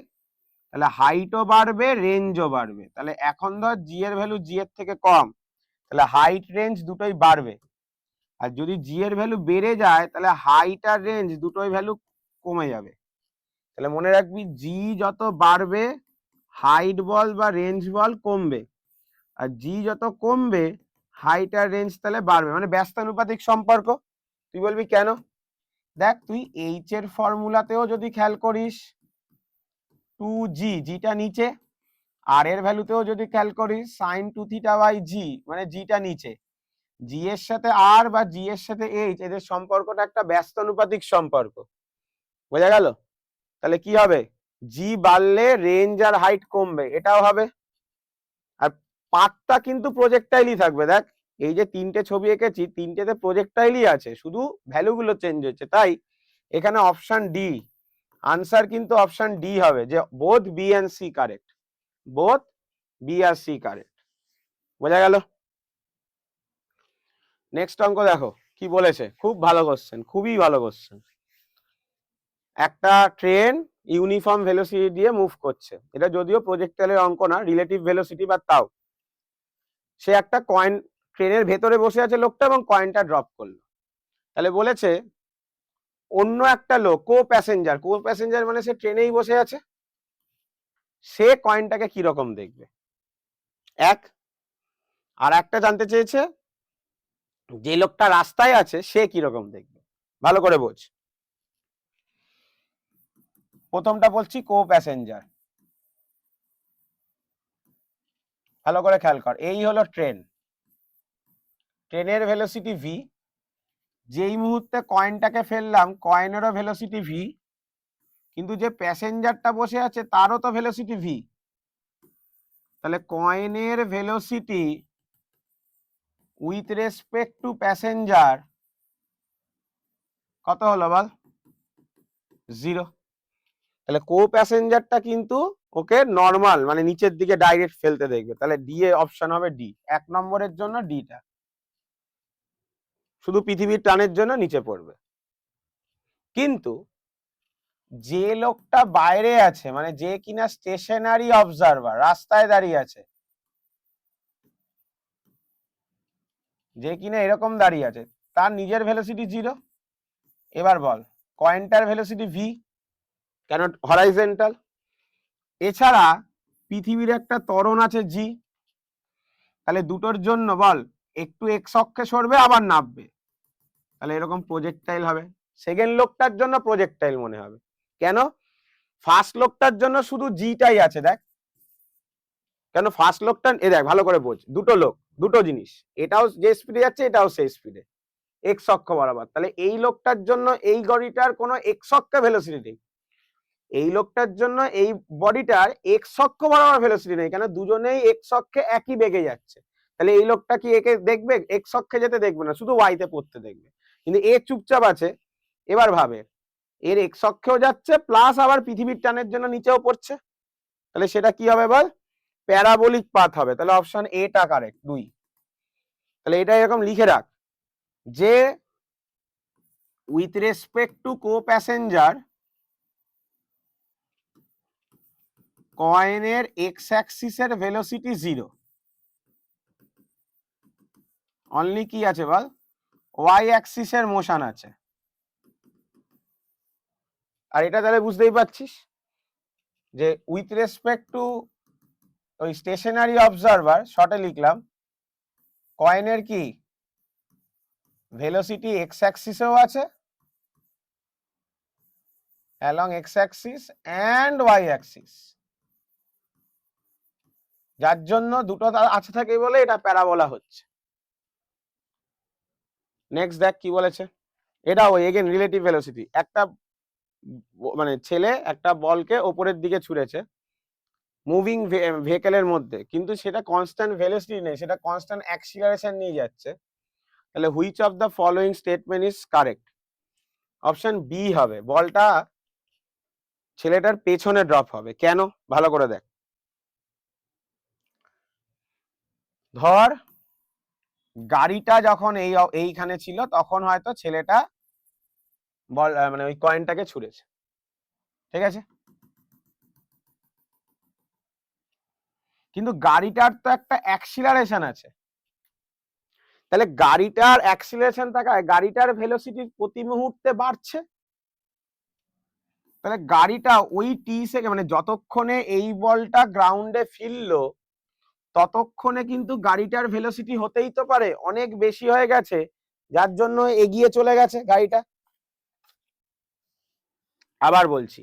তাহলে হাইটও বাড়বে, রেঞ্জও বাড়বে। তাহলে এখন ধর জি এর ভ্যালু জি এর থেকে কম, তাহলে হাইট রেঞ্জ দুটোই বাড়বে। আর যদি জি এর ভ্যালু বেড়ে যায়, তাহলে হাইট আর রেঞ্জ দুটোই ভ্যালু কমে যাবে। তাহলে মনে রাখবি, জি যত বাড়বে হাইট বল বা রেঞ্জ বল কমবে, আর জি যত কমবে হাইট আর রেঞ্জ তাহলে বাড়বে, মানে ব্যস্তানুপাতিক সম্পর্ক। তুই বলবি কেন, দেখ তুই এইচ এর ফর্মুলাতেও যদি খেয়াল করিস 2g, জিটা নিচে, আর এর ভ্যালুতেও যদি খেয়াল করিস সাইন 2 থিটা বাই জি, মানে জিটা নিচে। জি এর সাথে আর বা জি এর সাথে এইচ, এদের সম্পর্কটা একটা ব্যস্তানুপাতিক সম্পর্ক। বোঝা গেল? তাহলে কি হবে, জি বাড়লে রেঞ্জ আর হাইট কমবে, এটাও হবে। আর পাথটা কিন্তু প্রজেক্টাইলই থাকবে। দেখ এই যে 3টে ছবি এঁকেছি, 3টেতে প্রজেক্টাইলই আছে, শুধু ভ্যালুগুলো চেঞ্জ হচ্ছে। তাই এখানে অপশন ডি আনসার কিন্তু অপশন ডি হবে, যে both B and C correct, both B আর সি কারেক্ট। বোঝা গেল? নেক্সট অঙ্ক দেখো কি বলেছে, খুব ভালো কোশ্চেন, খুবই ভালো কোশ্চেন। একটা ট্রেন ইউনিফর্ম ভেলোসিটি দিয়ে মুভ করছে, এটা যদিও প্রজেক্টাইলের অঙ্ক না, রিলেটিভ ভেলোসিটি, বা তাও সে একটা কয়েন, ট্রেনের ভেতরে বসে আছে লোকটা এবং কয়েনটা ড্রপ করলো। তাহলে বলেছে অন্য একটা লোক কো প্যাসেঞ্জার মানে সে ট্রেনেই বসে আছে, সে কয়েনটাকে কি রকম দেখবে। এক, আর একটা জানতে চেয়েছে যে লোকটা রাস্তায় আছে সে কি রকম দেখবে। ভালো করে বোঝ। প্রথমটা বলছি কো প্যাসেঞ্জার, ভালো করে খেয়াল কর। এই হলো ট্রেন, ট্রেনের ভেলোসিটি ভি, যেই মুহূর্তে কয়েনটাকে ফেললাম কয়েনেরও ভেলোসিটি ভি, কিন্তু যে প্যাসেঞ্জারটা বসে আছে তারও তো ভেলোসিটি ভি। তাহলে কয়েনের velocity with respect two passenger কত হলো বল? 0। তাহলে কো প্যাসেঞ্জারটা কিন্তু ওকে নর্মাল মানে নিচের দিকে ডাইরেক্ট ফেলতে দেখবে। তাহলে ডি এ অপশন হবে ডি, 1 নম্বরের জন্য ডিটা, শুধু পৃথিবীর টানের জন্য নিচে পড়বে। কিন্তু যে লোকটা বাইরে আছে মানে যে কিনা স্টেশনারি অবজারভার, রাস্তায় দাঁড়িয়ে আছে, যে কিনা এরকম দাঁড়িয়ে আছে, তার নিজের ভেলোসিটি 0। এবার বল কয়েনটার ভেলোসিটি ভি, কেন হরাইজন্টাল। এছাড়া পৃথিবীর একটা ত্বরণ আছে জি, তাহলে দুটোর জন্য বল একটু এক্স অক্ষে সরবে আবার নামবে, তাহলে এরকম প্রজেক্টাইল হবে। সেকেন্ড লোকটার জন্য প্রজেক্টাইল মনে হবে, কেন? ফার্স্ট লোকটার জন্য শুধু জিটাই আছে, দেখ কেন ফার্স্ট লোকটা, এ দেখ ভালো করে বোঝ, দুটো লোক দুটো জিনিস, এটাও যে স্পিডে যাচ্ছে এটাও সেই স্পিডে, এক্স অক্ষ বরাবর। তাহলে এই লোকটার জন্য এই গাড়িটার কোনো এক্স অক্ষে ভেলোসিটি নেই, এই লোকটার জন্য এই বডিটার এক্স অক্ষ বরাবর ভেলোসিটি নেই, কেন দুজনেই এক্স অক্ষে একই বেগে যাচ্ছে। তাহলে এই লোকটা কি একে দেখবে? এক্স অক্ষে যেতে দেখবে না, শুধু ওয়াইতে পড়তে দেখবে। কিন্তু এ চুপচাপ আছে। এবার ভাবে এর এক্স অক্ষেও যাচ্ছে প্লাস আবার পৃথিবীর টানের জন্য নিচেও পড়ছে, তাহলে সেটা কি হবে বল? প্যারাবোলিক পাথ হবে। তাহলে অপশন এটা কারেক্ট, 2। তাহলে এটা এরকম লিখে রাখ যে with respect two co passenger কয়েনের এক্স অ্যাক্সিসের ভেলোসিটি 0, অনলি কি আছে বল? ওয়াই অ্যাক্সিসের মোশন আছে। আর এটা তাহলে বুঝতেই পারছিস যে উইথ রেসপেক্ট টু ওই স্টেশনারি অবজারভার, শর্টে লিখলাম কয়েনের কি ভেলোসিটি এক্স অ্যাক্সিসেও আছে, along x axis and y axis, যার জন্য দুটো আছে থাকে বলে এটা প্যারাবোলা হচ্ছে। নেক্সট দেখ কি বলেছে, এটা ওই এগেন রিলেটিভ ভেলোসিটি। একটা মানে ছেলে একটা বলকে ওপরের দিকে ছুঁড়েছে মুভিং ভেহিকেলের মধ্যে, কিন্তু সেটা কনস্ট্যান্ট ভেলোসিটি নেই, সেটা কনস্ট্যান্ট অ্যাক্সিলারেশন নিয়ে যাচ্ছে। তাহলে which of the following statement is correct? Option B হবে, বলটা ছেলেটার পেছনে ড্রপ হবে। কেন? ভালো করে দেখ। ধর গাড়িটা যখন এইখানে ছিল তখন হয়তো ছেলেটা বল মানে ওই কয়েনটাকে ছুঁড়েছে, ঠিক আছে, কিন্তু গাড়িটার তো একটা অ্যাক্সিলারেশন আছে, তাহলে গাড়িটার অ্যাক্সিলারেশন থাকায় গাড়িটার ভেলোসিটি প্রতি মুহূর্তে বাড়ছে। তাহলে গাড়িটা ওই টি সেকেন্ড মানে যতক্ষণে এই বলটা গ্রাউন্ডে ফিরলো ততক্ষণে কিন্তু গাড়িটার ভেলোসিটি হতেই তো পারে অনেক বেশি হয়ে গেছে, যার জন্য এগিয়ে চলে গেছে গাড়িটা। আবার বলছি,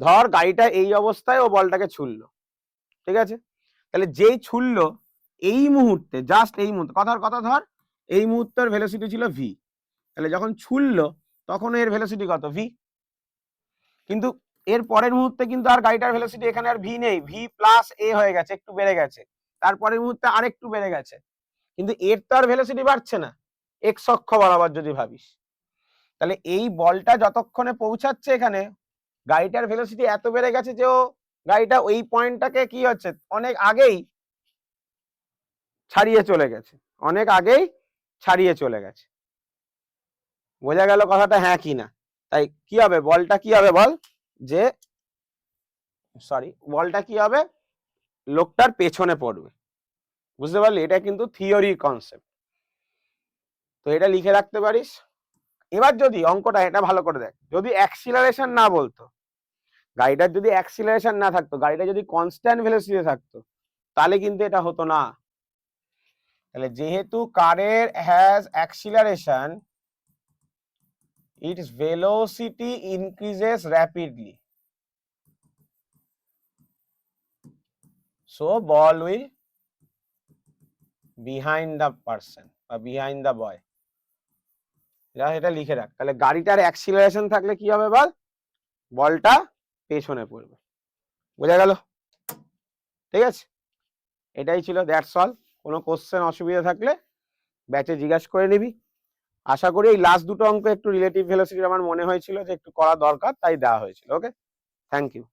ধর গাড়িটা এই অবস্থায় ও বলটাকে ছুড়লো, ঠিক আছে, তাহলে যেই ছুড়লো এই মুহূর্তে, জাস্ট এই মুহূর্তে, কথা ধর এই মুহূর্তের ভেলোসিটি ছিল ভি, তাহলে যখন ছুড়লো তখন এর ভেলোসিটি কত? ভি। কিন্তু এর পরের মুহূর্তে কিন্তু আর গাড়িটার ভেলোসিটি এখানে আর ভি নেই, ভি প্লাস এ হয়ে গেছে, একটু বেড়ে গেছে, তারপরের মুহূর্তে আরেকটু বেড়ে গেছে, কিন্তু এর তো আর ভেলোসিটি বাড়ছে না এক্স অক্ষ বরাবর যদি ভাবিস। তাহলে এই বলটা যতক্ষণে পৌঁছাচ্ছে এখানে গাড়িটার ভেলোসিটি এত বেড়ে গেছে যে ও গাড়িটা ওই পয়েন্টটাকে কি হচ্ছে অনেক আগেই ছাড়িয়ে চলে গেছে, অনেক আগেই ছাড়িয়ে চলে গেছে। বোঝা গেল কথাটা, হ্যাঁ কি না? তাই কি হবে, বলটা কি হবে বল, যে বলটা কি হবে, লোকটার পেছনে পড়বে। বুঝতে পারলি? এটা কিন্তু থিওরি কনসেপ্ট, তো এটা লিখে রাখতে পারিস। এবার যদি অঙ্কটা এটা ভালো করে দেখ, যদি অ্যাক্সিলারেশন না বলতো, গাড়িটার যদি অ্যাক্সিলারেশন না থাকতো, গাড়িটা যদি কনস্ট্যান্ট ভেলোসিটিতে থাকতো, তাহলে কিন্তু এটা হতো না। তাহলে যেহেতু কারের has acceleration, it's velocity increases rapidly, so ball will behind the person বা বিহাইন্ড দ্য বয়। এটা লিখে রাখ। তাহলে গাড়িটার অ্যাক্সিলারেশন থাকলে কি হবে বল, বলটা পেছনে পড়বে। বোঝা গেল? ঠিক আছে, এটাই ছিল, দ্যাটস অল। কোনো কোশ্চেন অসুবিধা থাকলে ব্যাচে জিজ্ঞাসা করে নিবি। আশা করি এই লাস্ট দুটো অঙ্ক একটু রিলেটিভ ভেলোসিটি আমার মনে হয়েছিল যে একটু করা দরকার, তাই দেওয়া হয়েছিল। ওকে, থ্যাংক ইউ।